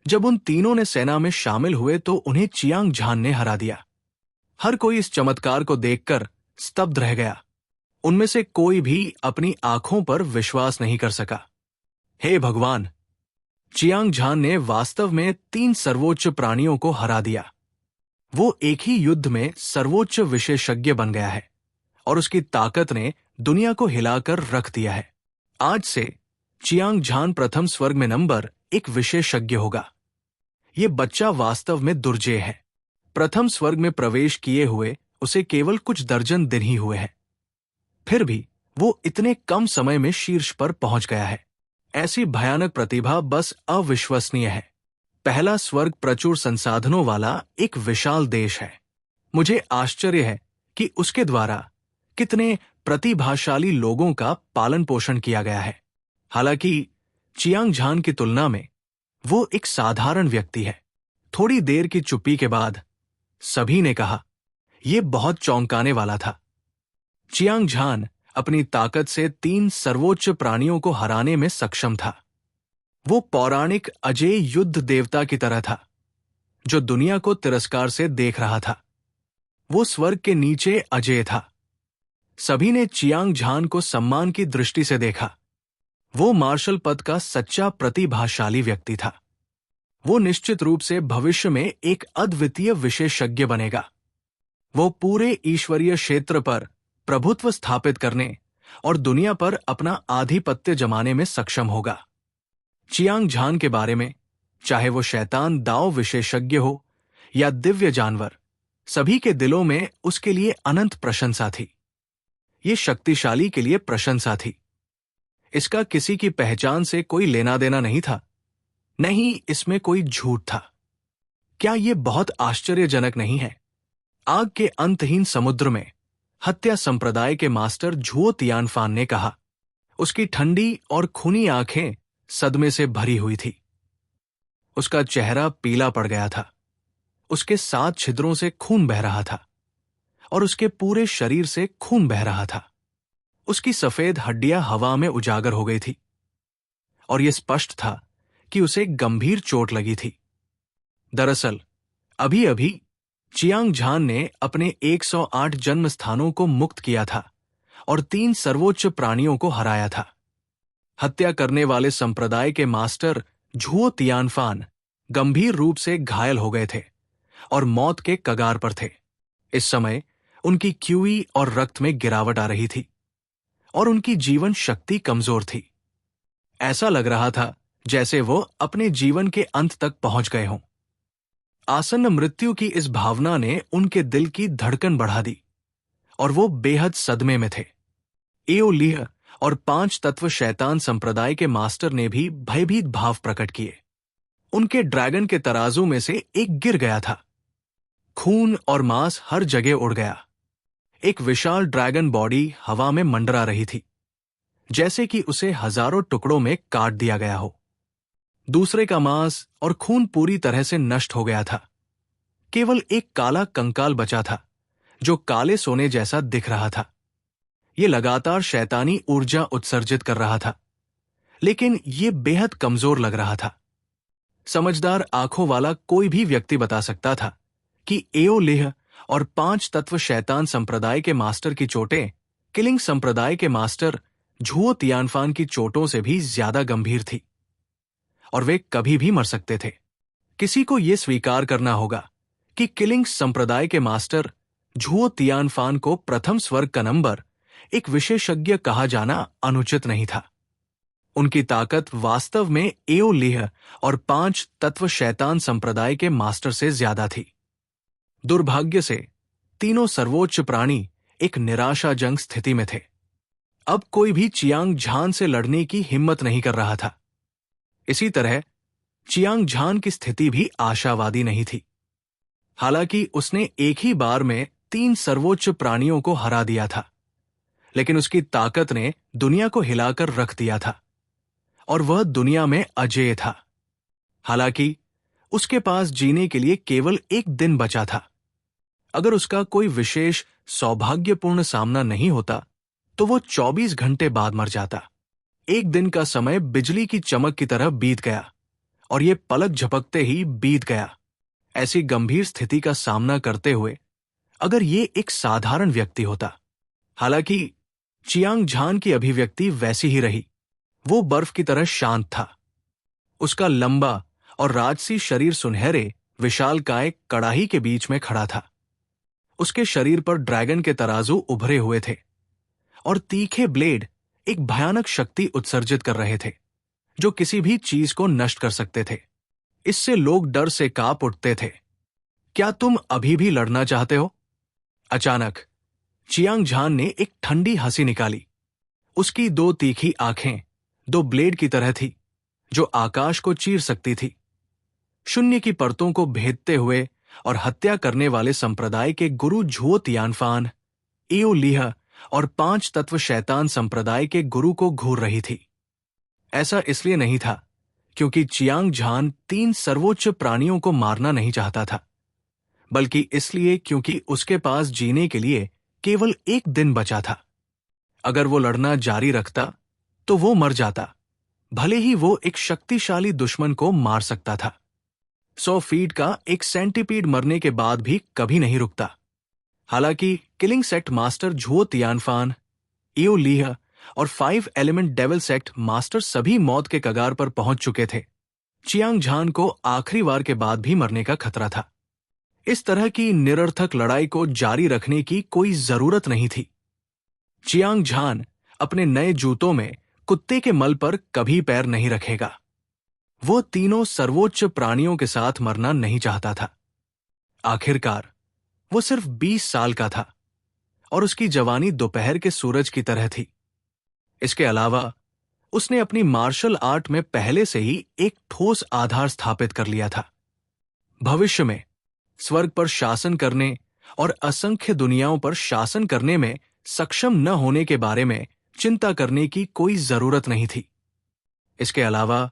जब उन तीनों ने सेना में शामिल हुए तो उन्हें चियांग झान ने हरा दिया। हर कोई इस चमत्कार को देखकर स्तब्ध रह गया। उनमें से कोई भी अपनी आंखों पर विश्वास नहीं कर सका। हे भगवान! चियांग झान ने वास्तव में 3 सर्वोच्च प्राणियों को हरा दिया। वो एक ही युद्ध में सर्वोच्च विशेषज्ञ बन गया है और उसकी ताकत ने दुनिया को हिलाकर रख दिया है। आज से चियांग झान प्रथम स्वर्ग में नंबर 1 विशेषज्ञ होगा। ये बच्चा वास्तव में दुर्जेय है। प्रथम स्वर्ग में प्रवेश किए हुए उसे केवल कुछ दर्जन दिन ही हुए हैं, फिर भी वो इतने कम समय में शीर्ष पर पहुंच गया है। ऐसी भयानक प्रतिभा बस अविश्वसनीय है। पहला स्वर्ग प्रचुर संसाधनों वाला एक विशाल देश है। मुझे आश्चर्य है कि उसके द्वारा कितने प्रतिभाशाली लोगों का पालन पोषण किया गया है। हालांकि चियांग झान की तुलना में वो एक साधारण व्यक्ति है। थोड़ी देर की चुप्पी के बाद सभी ने कहा, यह बहुत चौंकाने वाला था। चियांग झान अपनी ताकत से 3 सर्वोच्च प्राणियों को हराने में सक्षम था। वो पौराणिक अजेय युद्ध देवता की तरह था जो दुनिया को तिरस्कार से देख रहा था। वो स्वर्ग के नीचे अजेय था। सभी ने चियांग झान को सम्मान की दृष्टि से देखा। वो मार्शल पद का सच्चा प्रतिभाशाली व्यक्ति था। वो निश्चित रूप से भविष्य में एक अद्वितीय विशेषज्ञ बनेगा। वो पूरे ईश्वरीय क्षेत्र पर प्रभुत्व स्थापित करने और दुनिया पर अपना आधिपत्य जमाने में सक्षम होगा। चियांग झान के बारे में, चाहे वो शैतान दाव विशेषज्ञ हो या दिव्य जानवर, सभी के दिलों में उसके लिए अनंत प्रशंसा थी। ये शक्तिशाली के लिए प्रशंसा थी। इसका किसी की पहचान से कोई लेना देना नहीं था, नहीं इसमें कोई झूठ था। क्या ये बहुत आश्चर्यजनक नहीं है? आग के अंतहीन समुद्र में हत्या संप्रदाय के मास्टर झुओ तियानफान ने कहा। उसकी ठंडी और खूनी आंखें सदमे से भरी हुई थी। उसका चेहरा पीला पड़ गया था। उसके 7 छिद्रों से खून बह रहा था और उसके पूरे शरीर से खून बह रहा था। उसकी सफेद हड्डियां हवा में उजागर हो गई थी और यह स्पष्ट था कि उसे गंभीर चोट लगी थी। दरअसल अभी अभी चियांग झान ने अपने 108 जन्म स्थानों को मुक्त किया था और 3 सर्वोच्च प्राणियों को हराया था। हत्या करने वाले संप्रदाय के मास्टर झुओ तियानफान गंभीर रूप से घायल हो गए थे और मौत के कगार पर थे। इस समय उनकी क्यूई और रक्त में गिरावट आ रही थी और उनकी जीवन शक्ति कमजोर थी। ऐसा लग रहा था जैसे वो अपने जीवन के अंत तक पहुंच गए हों। आसन्न मृत्यु की इस भावना ने उनके दिल की धड़कन बढ़ा दी और वो बेहद सदमे में थे। एओलिह और 5 तत्व शैतान संप्रदाय के मास्टर ने भी भयभीत भाव प्रकट किए। उनके ड्रैगन के तराजू में से एक गिर गया था। खून और मांस हर जगह उड़ गया। एक विशाल ड्रैगन बॉडी हवा में मंडरा रही थी, जैसे कि उसे हजारों टुकड़ों में काट दिया गया हो। दूसरे का मांस और खून पूरी तरह से नष्ट हो गया था। केवल एक काला कंकाल बचा था जो काले सोने जैसा दिख रहा था। यह लगातार शैतानी ऊर्जा उत्सर्जित कर रहा था, लेकिन यह बेहद कमजोर लग रहा था। समझदार आंखों वाला कोई भी व्यक्ति बता सकता था कि एओलिह और 5 तत्व शैतान संप्रदाय के मास्टर की चोटें किलिंग संप्रदाय के मास्टर झुओ तियानफान की चोटों से भी ज्यादा गंभीर थी और वे कभी भी मर सकते थे। किसी को यह स्वीकार करना होगा कि किलिंग संप्रदाय के मास्टर झुओ तियानफान को प्रथम स्वर्ग का नंबर एक विशेषज्ञ कहा जाना अनुचित नहीं था। उनकी ताकत वास्तव में एओलिह और 5 तत्व शैतान संप्रदाय के मास्टर से ज्यादा थी। दुर्भाग्य से तीनों सर्वोच्च प्राणी एक निराशाजनक स्थिति में थे। अब कोई भी चियांग झान से लड़ने की हिम्मत नहीं कर रहा था। इसी तरह चियांग झान की स्थिति भी आशावादी नहीं थी। हालांकि उसने एक ही बार में 3 सर्वोच्च प्राणियों को हरा दिया था, लेकिन उसकी ताकत ने दुनिया को हिलाकर रख दिया था और वह दुनिया में अजेय था। हालांकि उसके पास जीने के लिए केवल 1 दिन बचा था। अगर उसका कोई विशेष सौभाग्यपूर्ण सामना नहीं होता तो वो 24 घंटे बाद मर जाता। 1 दिन का समय बिजली की चमक की तरह बीत गया और ये पलक झपकते ही बीत गया। ऐसी गंभीर स्थिति का सामना करते हुए अगर ये एक साधारण व्यक्ति होता। हालांकि चियांग झान की अभिव्यक्ति वैसी ही रही। वो बर्फ की तरह शांत था। उसका लंबा और राजसी शरीर सुनहरे विशालकाय कड़ाही के बीच में खड़ा था। उसके शरीर पर ड्रैगन के तराजू उभरे हुए थे और तीखे ब्लेड एक भयानक शक्ति उत्सर्जित कर रहे थे जो किसी भी चीज को नष्ट कर सकते थे। इससे लोग डर से कांप उठते थे। क्या तुम अभी भी लड़ना चाहते हो? अचानक चियांग झान ने एक ठंडी हंसी निकाली। उसकी 2 तीखी आंखें 2 ब्लेड की तरह थी जो आकाश को चीर सकती थी। शून्य की परतों को भेदते हुए और हत्या करने वाले संप्रदाय के गुरु झुओ तियानफान, एओलिह और 5 तत्व शैतान संप्रदाय के गुरु को घूर रही थी। ऐसा इसलिए नहीं था क्योंकि चियांग झान 3 सर्वोच्च प्राणियों को मारना नहीं चाहता था, बल्कि इसलिए क्योंकि उसके पास जीने के लिए केवल 1 दिन बचा था। अगर वो लड़ना जारी रखता तो वो मर जाता, भले ही वो एक शक्तिशाली दुश्मन को मार सकता था। 100 फीट का एक सेंटीपीड मरने के बाद भी कभी नहीं रुकता। हालांकि किलिंग सेक्ट मास्टर झुओ तियानफान, एओलिह और 5 एलिमेंट डेविल सेक्ट मास्टर सभी मौत के कगार पर पहुंच चुके थे, चियांग झान को आखिरी वार के बाद भी मरने का खतरा था। इस तरह की निरर्थक लड़ाई को जारी रखने की कोई जरूरत नहीं थी। चियांग झान अपने नए जूतों में कुत्ते के मल पर कभी पैर नहीं रखेगा। वो तीनों सर्वोच्च प्राणियों के साथ मरना नहीं चाहता था। आखिरकार वो सिर्फ 20 साल का था और उसकी जवानी दोपहर के सूरज की तरह थी। इसके अलावा उसने अपनी मार्शल आर्ट में पहले से ही एक ठोस आधार स्थापित कर लिया था। भविष्य में स्वर्ग पर शासन करने और असंख्य दुनियाओं पर शासन करने में सक्षम न होने के बारे में चिंता करने की कोई जरूरत नहीं थी। इसके अलावा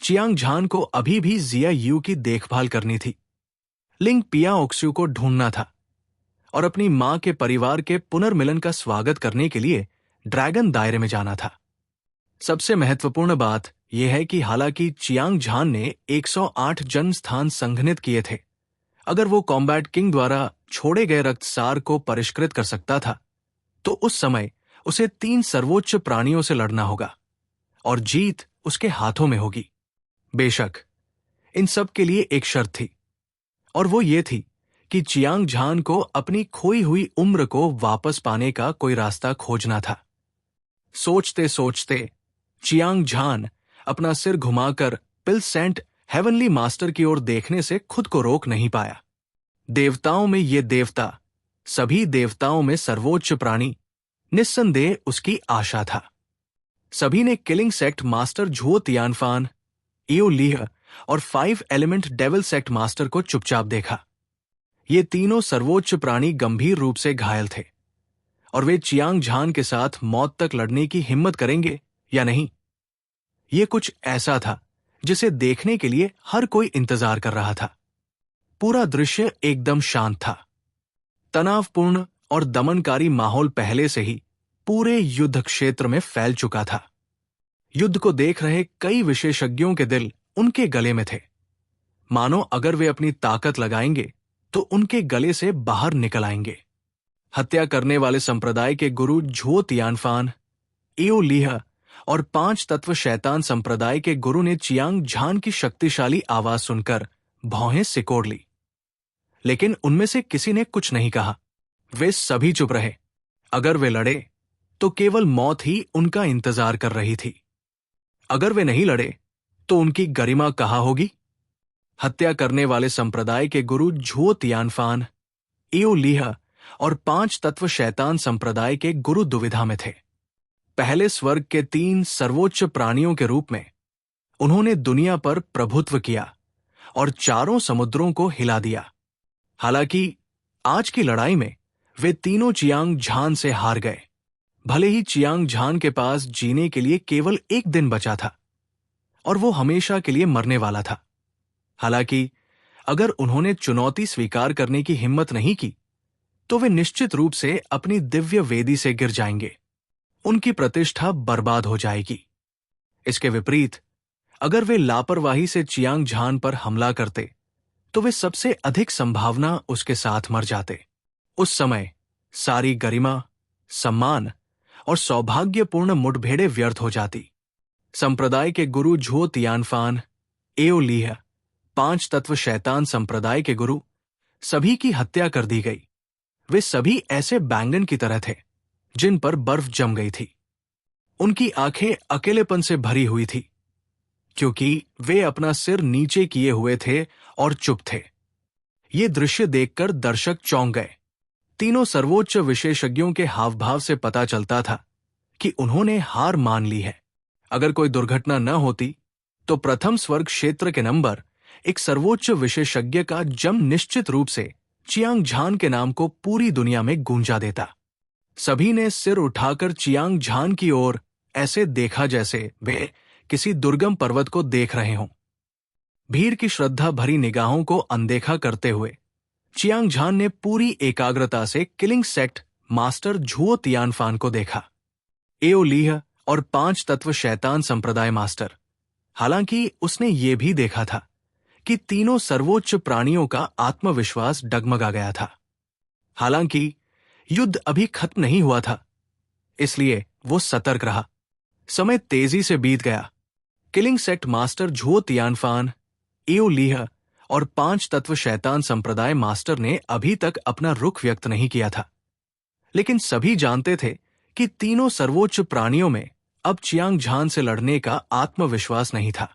चियांग झान को अभी भी जिया यू की देखभाल करनी थी, लिंग पिया ओक्स्यू को ढूंढना था और अपनी मां के परिवार के पुनर्मिलन का स्वागत करने के लिए ड्रैगन दायरे में जाना था। सबसे महत्वपूर्ण बात यह है कि हालांकि चियांग झान ने 108 जन्म स्थान संघनित किए थे, अगर वो कॉम्बैट किंग द्वारा छोड़े गए रक्तसार को परिष्कृत कर सकता था तो उस समय उसे 3 सर्वोच्च प्राणियों से लड़ना होगा और जीत उसके हाथों में होगी। बेशक इन सब के लिए एक शर्त थी और वो ये थी कि चियांग झान को अपनी खोई हुई उम्र को वापस पाने का कोई रास्ता खोजना था। सोचते सोचते चियांग झान अपना सिर घुमाकर पिलसेंट हेवनली मास्टर की ओर देखने से खुद को रोक नहीं पाया। देवताओं में ये देवता, सभी देवताओं में सर्वोच्च प्राणी, निस्संदेह उसकी आशा था। सभी ने किलिंग सेक्ट मास्टर झुओ तियानफान, इयो लीह और 5 एलिमेंट डेविल सेक्ट मास्टर को चुपचाप देखा। ये तीनों सर्वोच्च प्राणी गंभीर रूप से घायल थे और वे चियांग झान के साथ मौत तक लड़ने की हिम्मत करेंगे या नहीं, ये कुछ ऐसा था जिसे देखने के लिए हर कोई इंतजार कर रहा था। पूरा दृश्य एकदम शांत था। तनावपूर्ण और दमनकारी माहौल पहले से ही पूरे युद्ध क्षेत्र में फैल चुका था। युद्ध को देख रहे कई विशेषज्ञों के दिल उनके गले में थे, मानो अगर वे अपनी ताकत लगाएंगे तो उनके गले से बाहर निकल आएंगे। हत्या करने वाले संप्रदाय के गुरु झुओ तियानफान, इयो लीह और 5 तत्व शैतान संप्रदाय के गुरु ने चियांग झान की शक्तिशाली आवाज सुनकर भौहें सिकोड़ ली, लेकिन उनमें से किसी ने कुछ नहीं कहा। वे सभी चुप रहे। अगर वे लड़े तो केवल मौत ही उनका इंतजार कर रही थी। अगर वे नहीं लड़े तो उनकी गरिमा कहाँ होगी? हत्या करने वाले संप्रदाय के गुरु झुओ तियानफान, इयो लीह और 5 तत्व शैतान संप्रदाय के गुरु दुविधा में थे। पहले स्वर्ग के 3 सर्वोच्च प्राणियों के रूप में उन्होंने दुनिया पर प्रभुत्व किया और चारों समुद्रों को हिला दिया। हालांकि आज की लड़ाई में वे तीनों चियांग झान से हार गए। भले ही चियांग झान के पास जीने के लिए केवल 1 दिन बचा था और वो हमेशा के लिए मरने वाला था। हालांकि अगर उन्होंने चुनौती स्वीकार करने की हिम्मत नहीं की तो वे निश्चित रूप से अपनी दिव्य वेदी से गिर जाएंगे। उनकी प्रतिष्ठा बर्बाद हो जाएगी। इसके विपरीत अगर वे लापरवाही से चियांग झान पर हमला करते तो वे सबसे अधिक संभावना उसके साथ मर जाते। उस समय सारी गरिमा, सम्मान और सौभाग्यपूर्ण मुठभेड़ें व्यर्थ हो जाती। संप्रदाय के गुरु झुओ तियानफान, इयो लीह, 5 तत्व शैतान संप्रदाय के गुरु, सभी की हत्या कर दी गई। वे सभी ऐसे बैंगन की तरह थे जिन पर बर्फ जम गई थी। उनकी आंखें अकेलेपन से भरी हुई थी क्योंकि वे अपना सिर नीचे किए हुए थे और चुप थे। ये दृश्य देखकर दर्शक चौंक गए। तीनों सर्वोच्च विशेषज्ञों के हावभाव से पता चलता था कि उन्होंने हार मान ली है। अगर कोई दुर्घटना न होती तो प्रथम स्वर्ग क्षेत्र के नंबर एक सर्वोच्च विशेषज्ञ का जम निश्चित रूप से चियांग झान के नाम को पूरी दुनिया में गूंजा देता। सभी ने सिर उठाकर चियांग झान की ओर ऐसे देखा जैसे वे किसी दुर्गम पर्वत को देख रहे हों। भीड़ की श्रद्धा भरी निगाहों को अनदेखा करते हुए चियांग झान ने पूरी एकाग्रता से किलिंग सेक्ट मास्टर झुओ तियानफान को देखा, इयो लीह और 5 तत्व शैतान संप्रदाय मास्टर। हालांकि उसने ये भी देखा था कि तीनों सर्वोच्च प्राणियों का आत्मविश्वास डगमगा गया था। हालांकि युद्ध अभी खत्म नहीं हुआ था, इसलिए वो सतर्क रहा। समय तेजी से बीत गया। किलिंग सेक्ट मास्टर झुओ तियानफान, इयो लीह और 5 तत्व शैतान संप्रदाय मास्टर ने अभी तक अपना रुख व्यक्त नहीं किया था, लेकिन सभी जानते थे कि तीनों सर्वोच्च प्राणियों में अब चियांग झान से लड़ने का आत्मविश्वास नहीं था।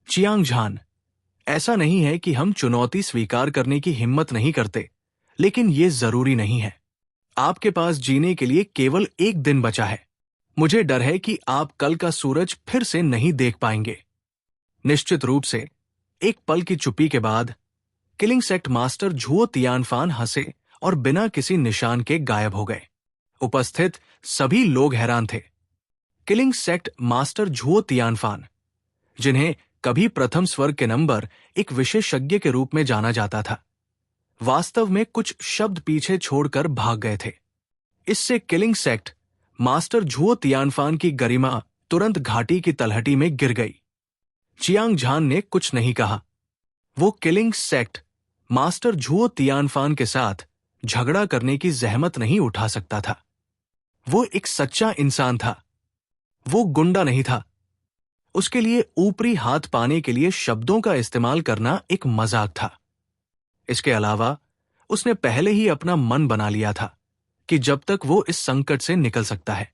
चियांग झान ऐसा नहीं है कि हम चुनौती स्वीकार करने की हिम्मत नहीं करते, लेकिन ये जरूरी नहीं है। आपके पास जीने के लिए केवल एक दिन बचा है। मुझे डर है कि आप कल का सूरज फिर से नहीं देख पाएंगे। निश्चित रूप से एक पल की चुप्पी के बाद किलिंग सेक्ट मास्टर झुओ तियानफान हंसे और बिना किसी निशान के गायब हो गए। उपस्थित सभी लोग हैरान थे। किलिंग सेक्ट मास्टर झुओ तियानफान, जिन्हें कभी प्रथम स्वर्ग के नंबर एक विशेषज्ञ के रूप में जाना जाता था, वास्तव में कुछ शब्द पीछे छोड़कर भाग गए थे। इससे किलिंग सेक्ट मास्टर झुओ तियानफान की गरिमा तुरंत घाटी की तलहटी में गिर गई। चियांग झान ने कुछ नहीं कहा। वो किलिंग सेक्ट मास्टर झुओ तियानफान के साथ झगड़ा करने की जहमत नहीं उठा सकता था। वो एक सच्चा इंसान था। वो गुंडा नहीं था। उसके लिए ऊपरी हाथ पाने के लिए शब्दों का इस्तेमाल करना एक मजाक था। इसके अलावा उसने पहले ही अपना मन बना लिया था कि जब तक वो इस संकट से निकल सकता है,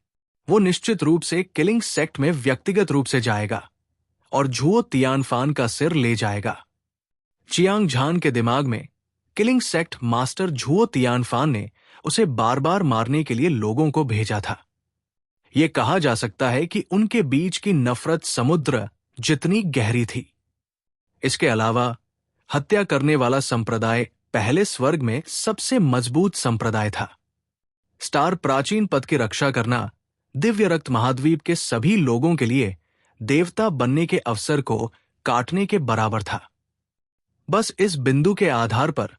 वो निश्चित रूप से किलिंग सेक्ट में व्यक्तिगत रूप से जाएगा और झुओ तियानफान का सिर ले जाएगा। चियांग झान के दिमाग में किलिंग सेक्ट मास्टर झुओ तियानफान ने उसे बार बार मारने के लिए लोगों को भेजा था। यह कहा जा सकता है कि उनके बीच की नफरत समुद्र जितनी गहरी थी। इसके अलावा हत्या करने वाला संप्रदाय पहले स्वर्ग में सबसे मजबूत संप्रदाय था। स्टार प्राचीन पद की रक्षा करना दिव्य रक्त महाद्वीप के सभी लोगों के लिए देवता बनने के अवसर को काटने के बराबर था। बस इस बिंदु के आधार पर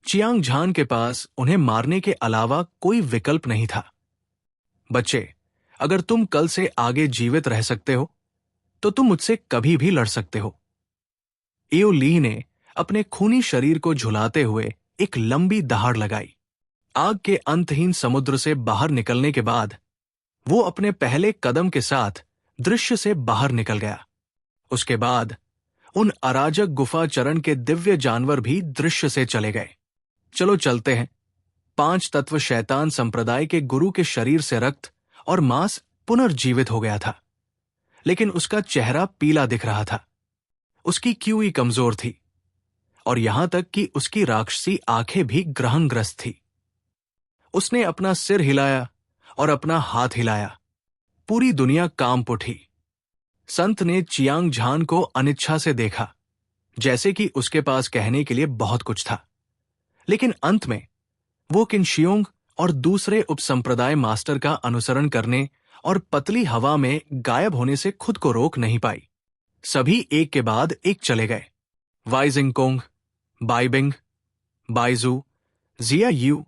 चियांग झान के पास उन्हें मारने के अलावा कोई विकल्प नहीं था। बच्चे, अगर तुम कल से आगे जीवित रह सकते हो तो तुम मुझसे कभी भी लड़ सकते हो। एओ ली ने अपने खूनी शरीर को झुलाते हुए एक लंबी दहाड़ लगाई। आग के अंतहीन समुद्र से बाहर निकलने के बाद वो अपने पहले कदम के साथ दृश्य से बाहर निकल गया। उसके बाद उन अराजक गुफा चरण के दिव्य जानवर भी दृश्य से चले गए। चलो चलते हैं। 5 तत्व शैतान संप्रदाय के गुरु के शरीर से रक्त और मांस पुनर्जीवित हो गया था, लेकिन उसका चेहरा पीला दिख रहा था। उसकी क्यूई कमजोर थी और यहां तक कि उसकी राक्षसी आंखें भी ग्रहणग्रस्त थी। उसने अपना सिर हिलाया और अपना हाथ हिलाया। पूरी दुनिया कांप उठी। संत ने चियांग झान को अनिच्छा से देखा, जैसे कि उसके पास कहने के लिए बहुत कुछ था, लेकिन अंत में वो किनशियोंग और दूसरे उपसंप्रदाय मास्टर का अनुसरण करने और पतली हवा में गायब होने से खुद को रोक नहीं पाई। सभी एक के बाद एक चले गए। वाइजिंगकोंग, बाइबिंग, बाइजू, जिया यू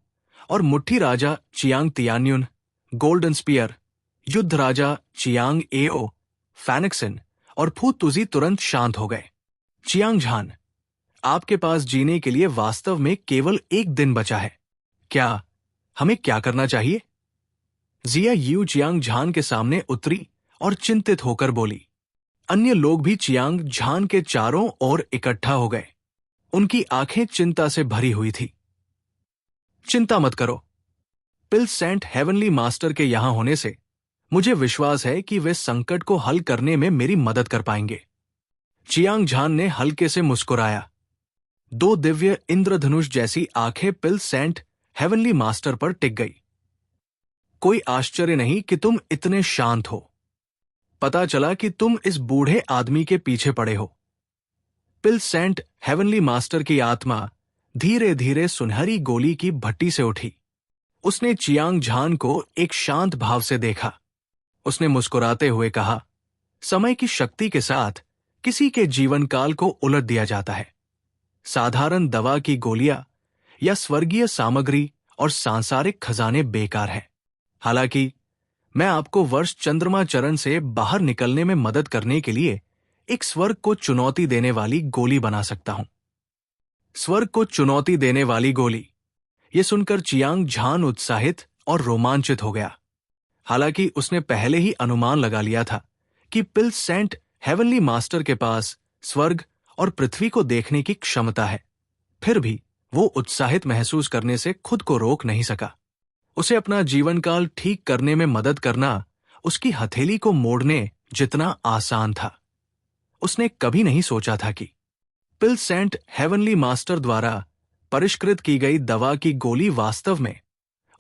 और मुट्ठी राजा चियांग तियान्युन, गोल्डन स्पीयर, युद्ध राजा चियांग एओ, फैनिक्सिन और फू तुजी तुरंत शांत हो गए। चियांग झान, आपके पास जीने के लिए वास्तव में केवल एक दिन बचा है। हमें क्या करना चाहिए? जिया यू चियांग झान के सामने उतरी और चिंतित होकर बोली। अन्य लोग भी चियांग झान के चारों ओर इकट्ठा हो गए। उनकी आंखें चिंता से भरी हुई थी। चिंता मत करो। पिल सेंट हेवनली मास्टर के यहां होने से मुझे विश्वास है कि वे संकट को हल करने में मेरी मदद कर पाएंगे। चियांग झान ने हल्के से मुस्कुराया। 2 दिव्य इंद्रधनुष जैसी आंखें पिल सेंट हेवनली मास्टर पर टिक गई। कोई आश्चर्य नहीं कि तुम इतने शांत हो। पता चला कि तुम इस बूढ़े आदमी के पीछे पड़े हो। पिल सेंट हेवनली मास्टर की आत्मा धीरे धीरे सुनहरी गोली की भट्टी से उठी। उसने चियांग झान को एक शांत भाव से देखा। उसने मुस्कुराते हुए कहा, समय की शक्ति के साथ किसी के जीवन काल को उलट दिया जाता है। साधारण दवा की गोलियां या स्वर्गीय सामग्री और सांसारिक खजाने बेकार हैं। हालांकि मैं आपको वर्ष चंद्रमा चरण से बाहर निकलने में मदद करने के लिए एक स्वर्ग को चुनौती देने वाली गोली बना सकता हूं। स्वर्ग को चुनौती देने वाली गोली। यह सुनकर चियांग झान उत्साहित और रोमांचित हो गया। हालांकि उसने पहले ही अनुमान लगा लिया था कि पिल सेंट हेवनली मास्टर के पास स्वर्ग और पृथ्वी को देखने की क्षमता है। फिर भी वो उत्साहित महसूस करने से खुद को रोक नहीं सका। उसे अपना जीवन काल ठीक करने में मदद करना उसकी हथेली को मोड़ने जितना आसान था। उसने कभी नहीं सोचा था कि पिलसेंट हेवनली मास्टर द्वारा परिष्कृत की गई दवा की गोली वास्तव में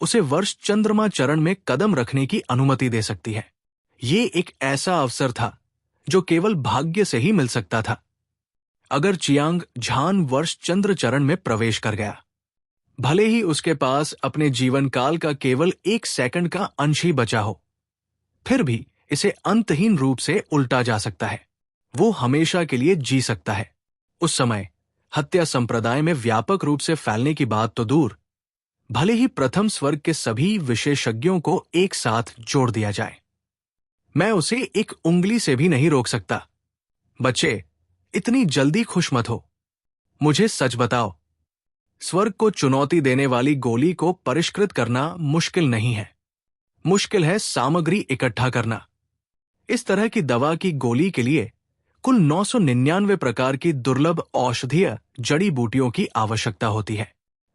उसे वर्ष चंद्रमा चरण में कदम रखने की अनुमति दे सकती है। ये एक ऐसा अवसर था जो केवल भाग्य से ही मिल सकता था। अगर चियांग झान वर्ष चंद्र चरण में प्रवेश कर गया, भले ही उसके पास अपने जीवन काल का केवल 1 सेकंड का अंश ही बचा हो, फिर भी इसे अंतहीन रूप से उल्टा जा सकता है। वो हमेशा के लिए जी सकता है। उस समय हत्या संप्रदाय में व्यापक रूप से फैलने की बात तो दूर, भले ही प्रथम स्वर्ग के सभी विशेषज्ञों को एक साथ जोड़ दिया जाए, मैं उसे एक उंगली से भी नहीं रोक सकता। बच्चे, इतनी जल्दी खुश मत हो। मुझे सच बताओ, स्वर्ग को चुनौती देने वाली गोली को परिष्कृत करना मुश्किल नहीं है। मुश्किल है सामग्री इकट्ठा करना। इस तरह की दवा की गोली के लिए कुल 999 प्रकार की दुर्लभ औषधीय जड़ी बूटियों की आवश्यकता होती है।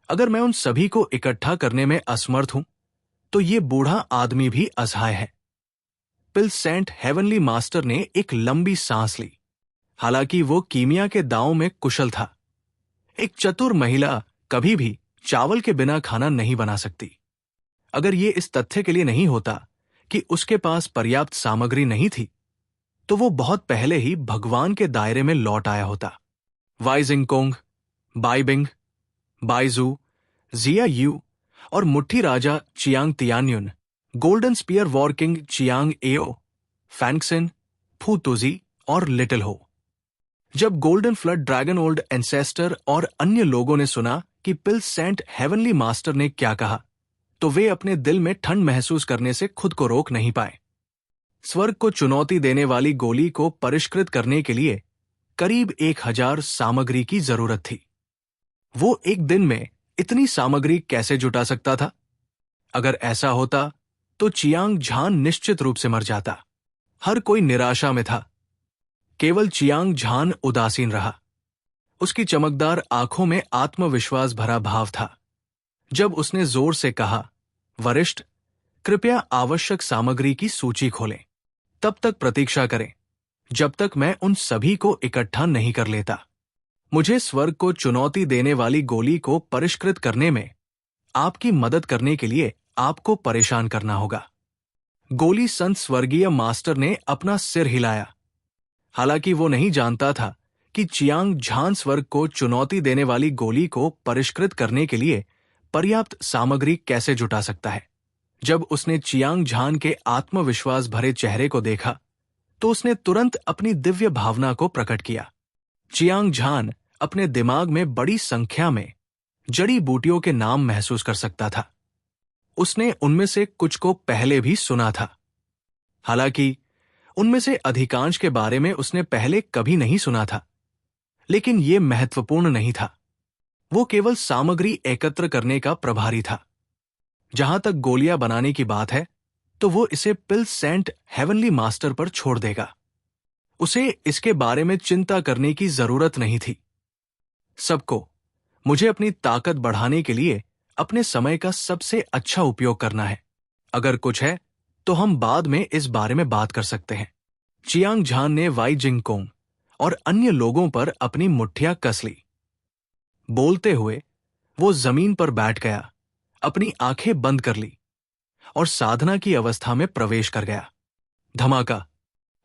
अगर मैं उन सभी को इकट्ठा करने में असमर्थ हूं, तो ये बूढ़ा आदमी भी असहाय है। पिलसेंट हेवनली मास्टर ने एक लंबी सांस ली। हालांकि वो कीमिया के दांवों में कुशल था। एक चतुर महिला कभी भी चावल के बिना खाना नहीं बना सकती। अगर ये इस तथ्य के लिए नहीं होता कि उसके पास पर्याप्त सामग्री नहीं थी, तो वो बहुत पहले ही भगवान के दायरे में लौट आया होता। Wai Jingkong, Baibing, Baiju, Jia Yu और मुट्ठी राजा Chiang Tianyun, golden spear war king Chiang Ao, Fanxin, Fu Tuji और लिटिल हो। जब golden flood dragon old ancestor और अन्य लोगों ने सुना कि पिलसेंट हेवनली मास्टर ने क्या कहा, तो वे अपने दिल में ठंड महसूस करने से खुद को रोक नहीं पाए। स्वर्ग को चुनौती देने वाली गोली को परिष्कृत करने के लिए करीब 1000 सामग्री की जरूरत थी। वो एक दिन में इतनी सामग्री कैसे जुटा सकता था? अगर ऐसा होता तो चियांग झान निश्चित रूप से मर जाता। हर कोई निराशा में था। केवल चियांग झान उदासीन रहा। उसकी चमकदार आंखों में आत्मविश्वास भरा भाव था। जब उसने जोर से कहा, वरिष्ठ, कृपया आवश्यक सामग्री की सूची खोलें। तब तक प्रतीक्षा करें जब तक मैं उन सभी को इकट्ठा नहीं कर लेता। मुझे स्वर्ग को चुनौती देने वाली गोली को परिष्कृत करने में आपकी मदद करने के लिए आपको परेशान करना होगा। गोली संत स्वर्गीय मास्टर ने अपना सिर हिलाया। हालांकि वो नहीं जानता था कि चियांग झान स्वर्ग को चुनौती देने वाली गोली को परिष्कृत करने के लिए पर्याप्त सामग्री कैसे जुटा सकता है। जब उसने चियांग झान के आत्मविश्वास भरे चेहरे को देखा, तो उसने तुरंत अपनी दिव्य भावना को प्रकट किया। चियांग झान अपने दिमाग में बड़ी संख्या में जड़ी बूटियों के नाम महसूस कर सकता था। उसने उनमें से कुछ को पहले भी सुना था। हालांकि उनमें से अधिकांश के बारे में उसने पहले कभी नहीं सुना था, लेकिन यह महत्वपूर्ण नहीं था। वो केवल सामग्री एकत्र करने का प्रभारी था। जहां तक गोलियां बनाने की बात है, तो वो इसे पिलसेंट हेवनली मास्टर पर छोड़ देगा। उसे इसके बारे में चिंता करने की जरूरत नहीं थी। सबको मुझे अपनी ताकत बढ़ाने के लिए अपने समय का सबसे अच्छा उपयोग करना है। अगर कुछ है तो हम बाद में इस बारे में बात कर सकते हैं। चियांग झान ने वाई जिंगकोंग और अन्य लोगों पर अपनी मुट्ठियां कस ली। बोलते हुए वो जमीन पर बैठ गया, अपनी आंखें बंद कर ली और साधना की अवस्था में प्रवेश कर गया। धमाका!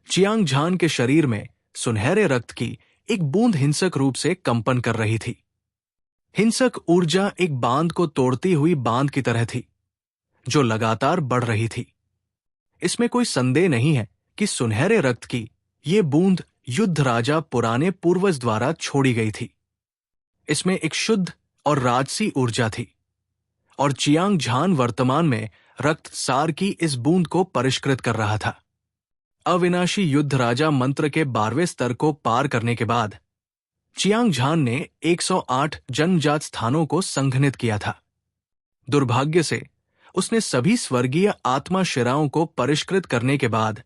चियांग झान के शरीर में सुनहरे रक्त की एक बूंद हिंसक रूप से कंपन कर रही थी। हिंसक ऊर्जा एक बांध को तोड़ती हुई बांध की तरह थी, जो लगातार बढ़ रही थी। इसमें कोई संदेह नहीं है कि सुनहरे रक्त की ये बूंद युद्ध राजा पुराने पूर्वज द्वारा छोड़ी गई थी। इसमें एक शुद्ध और राजसी ऊर्जा थी, और चियांग झान वर्तमान में रक्त सार की इस बूंद को परिष्कृत कर रहा था। अविनाशी युद्ध राजा मंत्र के 12वें स्तर को पार करने के बाद चियांग झान ने 108 जन्मजात स्थानों को संघनित किया था। दुर्भाग्य से उसने सभी स्वर्गीय आत्मा शिराओं को परिष्कृत करने के बाद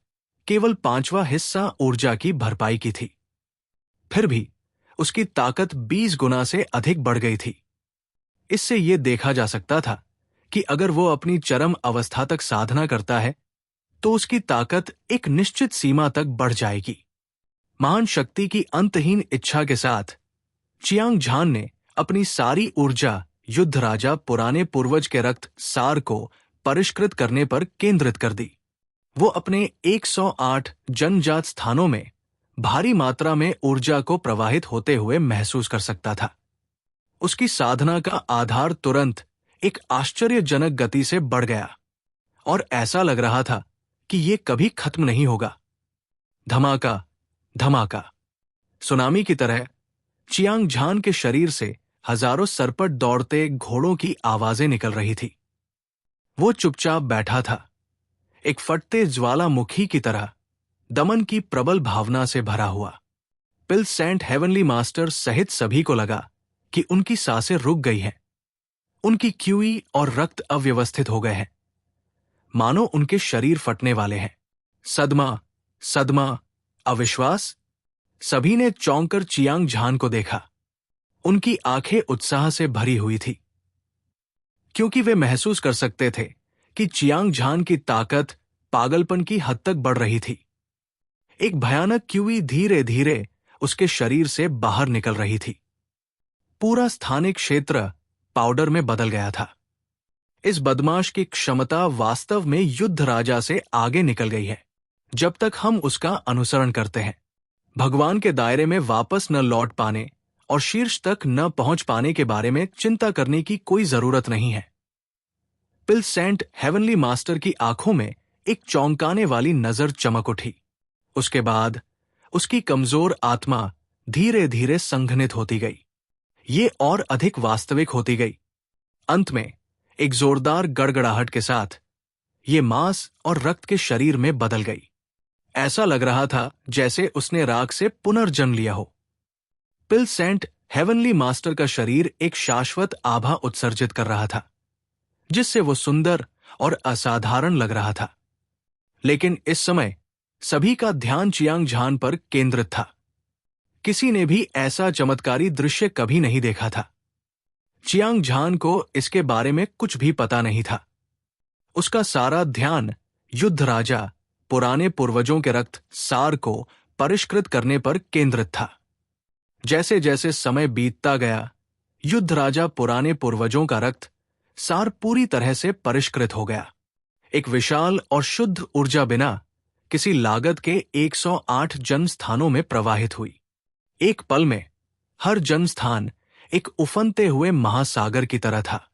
केवल 5वां हिस्सा ऊर्जा की भरपाई की थी। फिर भी उसकी ताकत 20 गुना से अधिक बढ़ गई थी। इससे यह देखा जा सकता था कि अगर वो अपनी चरम अवस्था तक साधना करता है, तो उसकी ताकत एक निश्चित सीमा तक बढ़ जाएगी। महान शक्ति की अंतहीन इच्छा के साथ चियांग झान ने अपनी सारी ऊर्जा युद्ध राजा पुराने पूर्वज के रक्त सार को परिष्कृत करने पर केंद्रित कर दी। वो अपने 108 जन्मजात स्थानों में भारी मात्रा में ऊर्जा को प्रवाहित होते हुए महसूस कर सकता था। उसकी साधना का आधार तुरंत एक आश्चर्यजनक गति से बढ़ गया और ऐसा लग रहा था कि ये कभी खत्म नहीं होगा। धमाका, धमाका। सुनामी की तरह चियांग झान के शरीर से हजारों सरपट दौड़ते घोड़ों की आवाजें निकल रही थी। वो चुपचाप बैठा था, एक फटते ज्वालामुखी की तरह, दमन की प्रबल भावना से भरा हुआ। पिल सेंट हेवनली मास्टर सहित सभी को लगा कि उनकी सांसें रुक गई हैं। उनकी क्यूई और रक्त अव्यवस्थित हो गए हैं, मानो उनके शरीर फटने वाले हैं। सदमा, सदमा, अविश्वास। सभी ने चौंक कर चियांग झान को देखा। उनकी आंखें उत्साह से भरी हुई थी, क्योंकि वे महसूस कर सकते थे कि चियांग झान की ताकत पागलपन की हद तक बढ़ रही थी। एक भयानक क्यूई धीरे धीरे उसके शरीर से बाहर निकल रही थी। पूरा स्थानिक क्षेत्र पाउडर में बदल गया था। इस बदमाश की क्षमता वास्तव में युद्ध राजा से आगे निकल गई है। जब तक हम उसका अनुसरण करते हैं, भगवान के दायरे में वापस न लौट पाने और शीर्ष तक न पहुंच पाने के बारे में चिंता करने की कोई जरूरत नहीं है। पिल सेंट हेवनली मास्टर की आंखों में एक चौंकाने वाली नजर चमक उठी। उसके बाद उसकी कमजोर आत्मा धीरे धीरे संघनित होती गई। ये और अधिक वास्तविक होती गई। अंत में एक जोरदार गड़गड़ाहट के साथ ये मांस और रक्त के शरीर में बदल गई। ऐसा लग रहा था जैसे उसने राख से पुनर्जन्म लिया हो। पिल सेंट हेवनली मास्टर का शरीर एक शाश्वत आभा उत्सर्जित कर रहा था, जिससे वो सुंदर और असाधारण लग रहा था। लेकिन इस समय सभी का ध्यान चियांग झान पर केंद्रित था। किसी ने भी ऐसा चमत्कारी दृश्य कभी नहीं देखा था। चियांग झान को इसके बारे में कुछ भी पता नहीं था। उसका सारा ध्यान युद्ध राजा पुराने पूर्वजों के रक्त सार को परिष्कृत करने पर केंद्रित था। जैसे जैसे समय बीतता गया, युद्ध राजा पुराने पूर्वजों का रक्त सार पूरी तरह से परिष्कृत हो गया। एक विशाल और शुद्ध ऊर्जा बिना किसी लागत के 108 जन्म स्थानों में प्रवाहित हुई। एक पल में हर जन्म स्थान एक उफनते हुए महासागर की तरह था।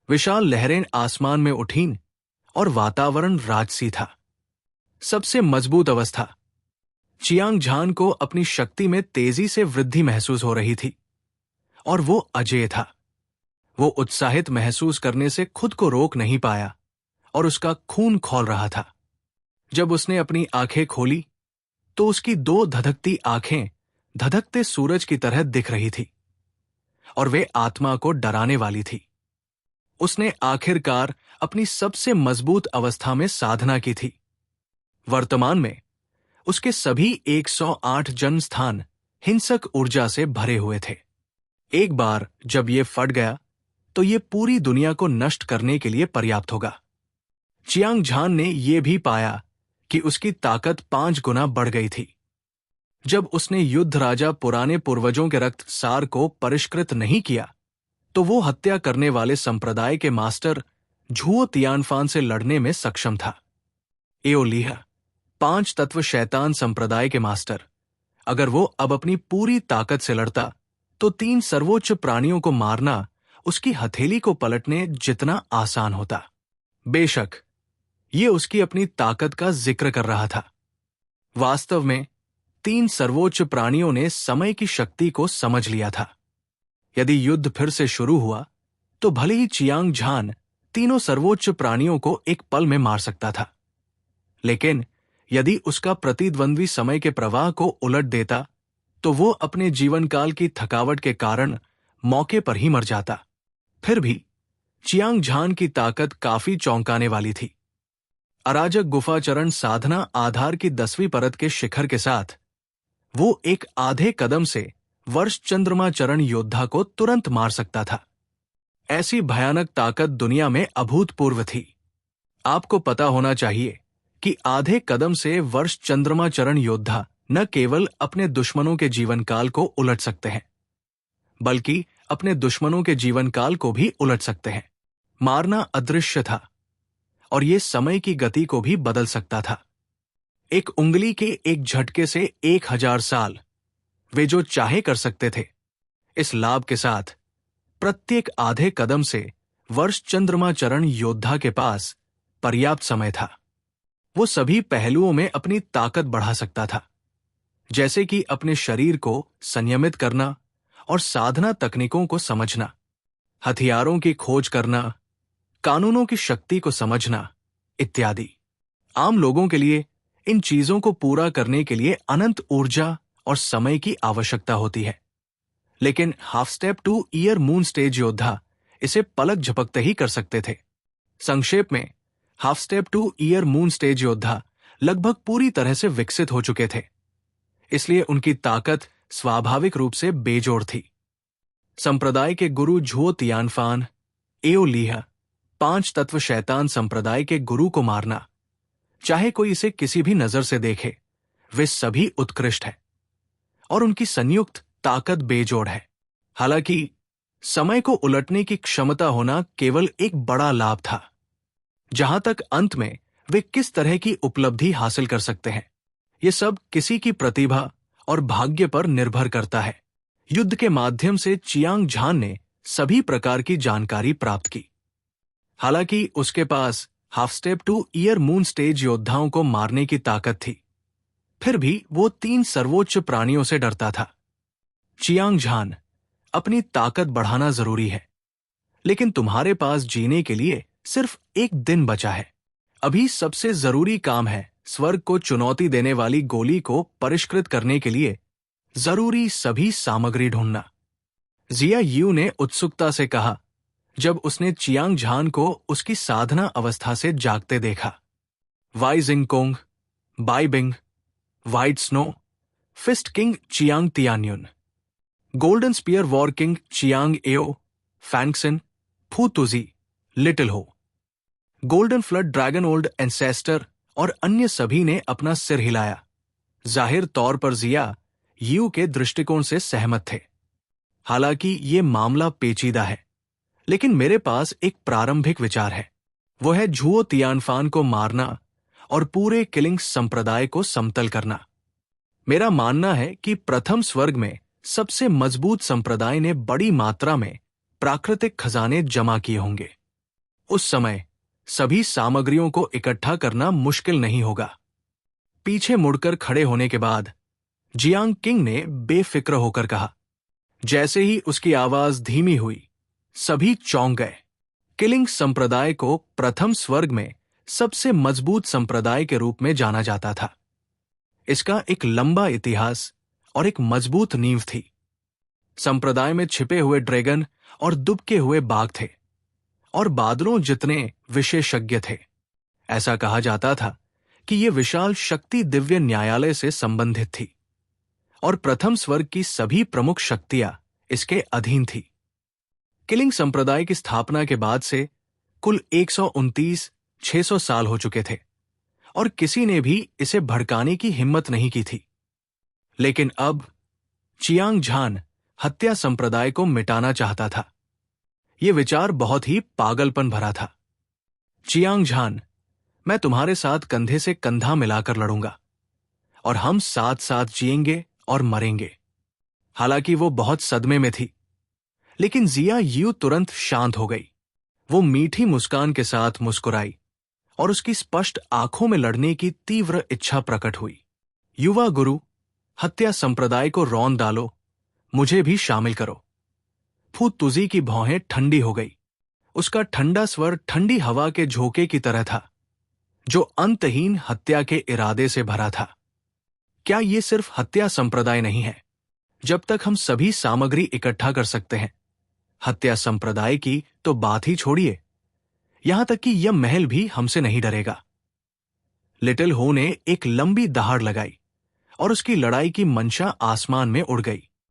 विशाल लहरें आसमान में उठीं और वातावरण राजसी था। सबसे मजबूत अवस्था। चियांग झान को अपनी शक्ति में तेजी से वृद्धि महसूस हो रही थी और वो अजेय था। वो उत्साहित महसूस करने से खुद को रोक नहीं पाया और उसका खून खौल रहा था। जब उसने अपनी आंखें खोली तो उसकी दो धधकती आंखें धधकते सूरज की तरह दिख रही थी और वे आत्मा को डराने वाली थी। उसने आखिरकार अपनी सबसे मजबूत अवस्था में साधना की थी। वर्तमान में उसके सभी 108 जन्म स्थान हिंसक ऊर्जा से भरे हुए थे। एक बार जब ये फट गया तो ये पूरी दुनिया को नष्ट करने के लिए पर्याप्त होगा। चियांग झान ने यह भी पाया कि उसकी ताकत 5 गुना बढ़ गई थी। जब उसने युद्ध राजा पुराने पूर्वजों के रक्त सार को परिष्कृत नहीं किया तो वो हत्या करने वाले संप्रदाय के मास्टर झुओ तियानफान से लड़ने में सक्षम था। एओलिह, 5 तत्व शैतान संप्रदाय के मास्टर, अगर वो अब अपनी पूरी ताकत से लड़ता तो 3 सर्वोच्च प्राणियों को मारना उसकी हथेली को पलटने जितना आसान होता। बेशक ये उसकी अपनी ताकत का जिक्र कर रहा था। वास्तव में 3 सर्वोच्च प्राणियों ने समय की शक्ति को समझ लिया था। यदि युद्ध फिर से शुरू हुआ तो भले ही चियांग झान तीनों सर्वोच्च प्राणियों को एक पल में मार सकता था, लेकिन यदि उसका प्रतिद्वंद्वी समय के प्रवाह को उलट देता तो वो अपने जीवन काल की थकावट के कारण मौके पर ही मर जाता। फिर भी चियांग झान की ताकत काफी चौंकाने वाली थी। अराजक गुफाचरण साधना आधार की 10वीं परत के शिखर के साथ वो एक आधे कदम से वर्ष चंद्रमा चरण योद्धा को तुरंत मार सकता था। ऐसी भयानक ताकत दुनिया में अभूतपूर्व थी। आपको पता होना चाहिए कि आधे कदम से वर्ष चंद्रमा चरण योद्धा न केवल अपने दुश्मनों के जीवन काल को उलट सकते हैं, बल्कि अपने दुश्मनों के जीवन काल को भी उलट सकते हैं। मारना अदृश्य था और ये समय की गति को भी बदल सकता था। एक उंगली के एक झटके से 1000 साल वे जो चाहे कर सकते थे। इस लाभ के साथ प्रत्येक आधे कदम से वर्ष चंद्रमाचरण योद्धा के पास पर्याप्त समय था। वो सभी पहलुओं में अपनी ताकत बढ़ा सकता था, जैसे कि अपने शरीर को संयमित करना और साधना तकनीकों को समझना, हथियारों की खोज करना, कानूनों की शक्ति को समझना इत्यादि। आम लोगों के लिए इन चीजों को पूरा करने के लिए अनंत ऊर्जा और समय की आवश्यकता होती है, लेकिन half step two year moon stage योद्धा इसे पलक झपकते ही कर सकते थे। संक्षेप में, half step two year moon stage योद्धा लगभग पूरी तरह से विकसित हो चुके थे, इसलिए उनकी ताकत स्वाभाविक रूप से बेजोड़ थी। संप्रदाय के गुरु झुओ तियानफान, एओ लीहा, 5 तत्व शैतान संप्रदाय के गुरु को मारना, चाहे कोई इसे किसी भी नजर से देखे, वे सभी उत्कृष्ट हैं और उनकी संयुक्त ताकत बेजोड़ है। हालांकि समय को उलटने की क्षमता होना केवल एक बड़ा लाभ था। जहां तक अंत में वे किस तरह की उपलब्धि हासिल कर सकते हैं, ये सब किसी की प्रतिभा और भाग्य पर निर्भर करता है। युद्ध के माध्यम से चियांग झान ने सभी प्रकार की जानकारी प्राप्त की। हालांकि उसके पास half step two year moon stage योद्धाओं को मारने की ताकत थी, फिर भी वो 3 सर्वोच्च प्राणियों से डरता था। चियांग झान, अपनी ताकत बढ़ाना जरूरी है, लेकिन तुम्हारे पास जीने के लिए सिर्फ 1 दिन बचा है। अभी सबसे जरूरी काम है स्वर्ग को चुनौती देने वाली गोली को परिष्कृत करने के लिए जरूरी सभी सामग्री ढूंढना। जिया यू ने उत्सुकता से कहा जब उसने चियांग झान को उसकी साधना अवस्था से जागते देखा। Wai Jingkong, Bai Bing, white snow, fist king Chiang Tianyun, golden spear war king Chiang Ao, Fanxun, Fu Tuji, little Ho, golden flood dragon old ancestor और अन्य सभी ने अपना सिर हिलाया। जाहिर तौर पर जिया यू के दृष्टिकोण से सहमत थे। हालांकि ये मामला पेचीदा है, लेकिन मेरे पास एक प्रारंभिक विचार है। वो है झुओ तियानफान को मारना और पूरे किलिंग संप्रदाय को समतल करना। मेरा मानना है कि प्रथम स्वर्ग में सबसे मजबूत संप्रदाय ने बड़ी मात्रा में प्राकृतिक खजाने जमा किए होंगे। उस समय सभी सामग्रियों को इकट्ठा करना मुश्किल नहीं होगा। पीछे मुड़कर खड़े होने के बाद जियांग किंग ने बेफिक्र होकर कहा। जैसे ही उसकी आवाज धीमी हुई, सभी चौंक गए। किलिंग संप्रदाय को प्रथम स्वर्ग में सबसे मजबूत संप्रदाय के रूप में जाना जाता था। इसका एक लंबा इतिहास और एक मजबूत नींव थी। संप्रदाय में छिपे हुए ड्रैगन और दुबके हुए बाघ थे और बादलों जितने विशेषज्ञ थे। ऐसा कहा जाता था कि यह विशाल शक्ति दिव्य न्यायालय से संबंधित थी और प्रथम स्वर्ग की सभी प्रमुख शक्तियां इसके अधीन थी। किलिंग संप्रदाय की स्थापना के बाद से कुल 129,600 साल हो चुके थे और किसी ने भी इसे भड़काने की हिम्मत नहीं की थी। लेकिन अब चियांग झान हत्या संप्रदाय को मिटाना चाहता था। यह विचार बहुत ही पागलपन भरा था। चियांग झान, मैं तुम्हारे साथ कंधे से कंधा मिलाकर लड़ूंगा और हम साथ साथ जिएंगे और मरेंगे। हालांकि वो बहुत सदमे में थी, लेकिन जिया यू तुरंत शांत हो गई। वो मीठी मुस्कान के साथ मुस्कुराई और उसकी स्पष्ट आंखों में लड़ने की तीव्र इच्छा प्रकट हुई। युवा गुरु, हत्या संप्रदाय को रौंद डालो, मुझे भी शामिल करो। फू तुजी की भौहें ठंडी हो गई। उसका ठंडा स्वर ठंडी हवा के झोंके की तरह था, जो अंतहीन हत्या के इरादे से भरा था। क्या ये सिर्फ हत्या संप्रदाय नहीं है? जब तक हम सभी सामग्री इकट्ठा कर सकते हैं, हत्या संप्रदाय की तो बात ही छोड़िए, यहां तक कि यह महल भी हमसे नहीं डरेगा। लिटिल हो ने एक लंबी दहाड़ लगाई और उसकी लड़ाई की मंशा आसमान में उड़ गई।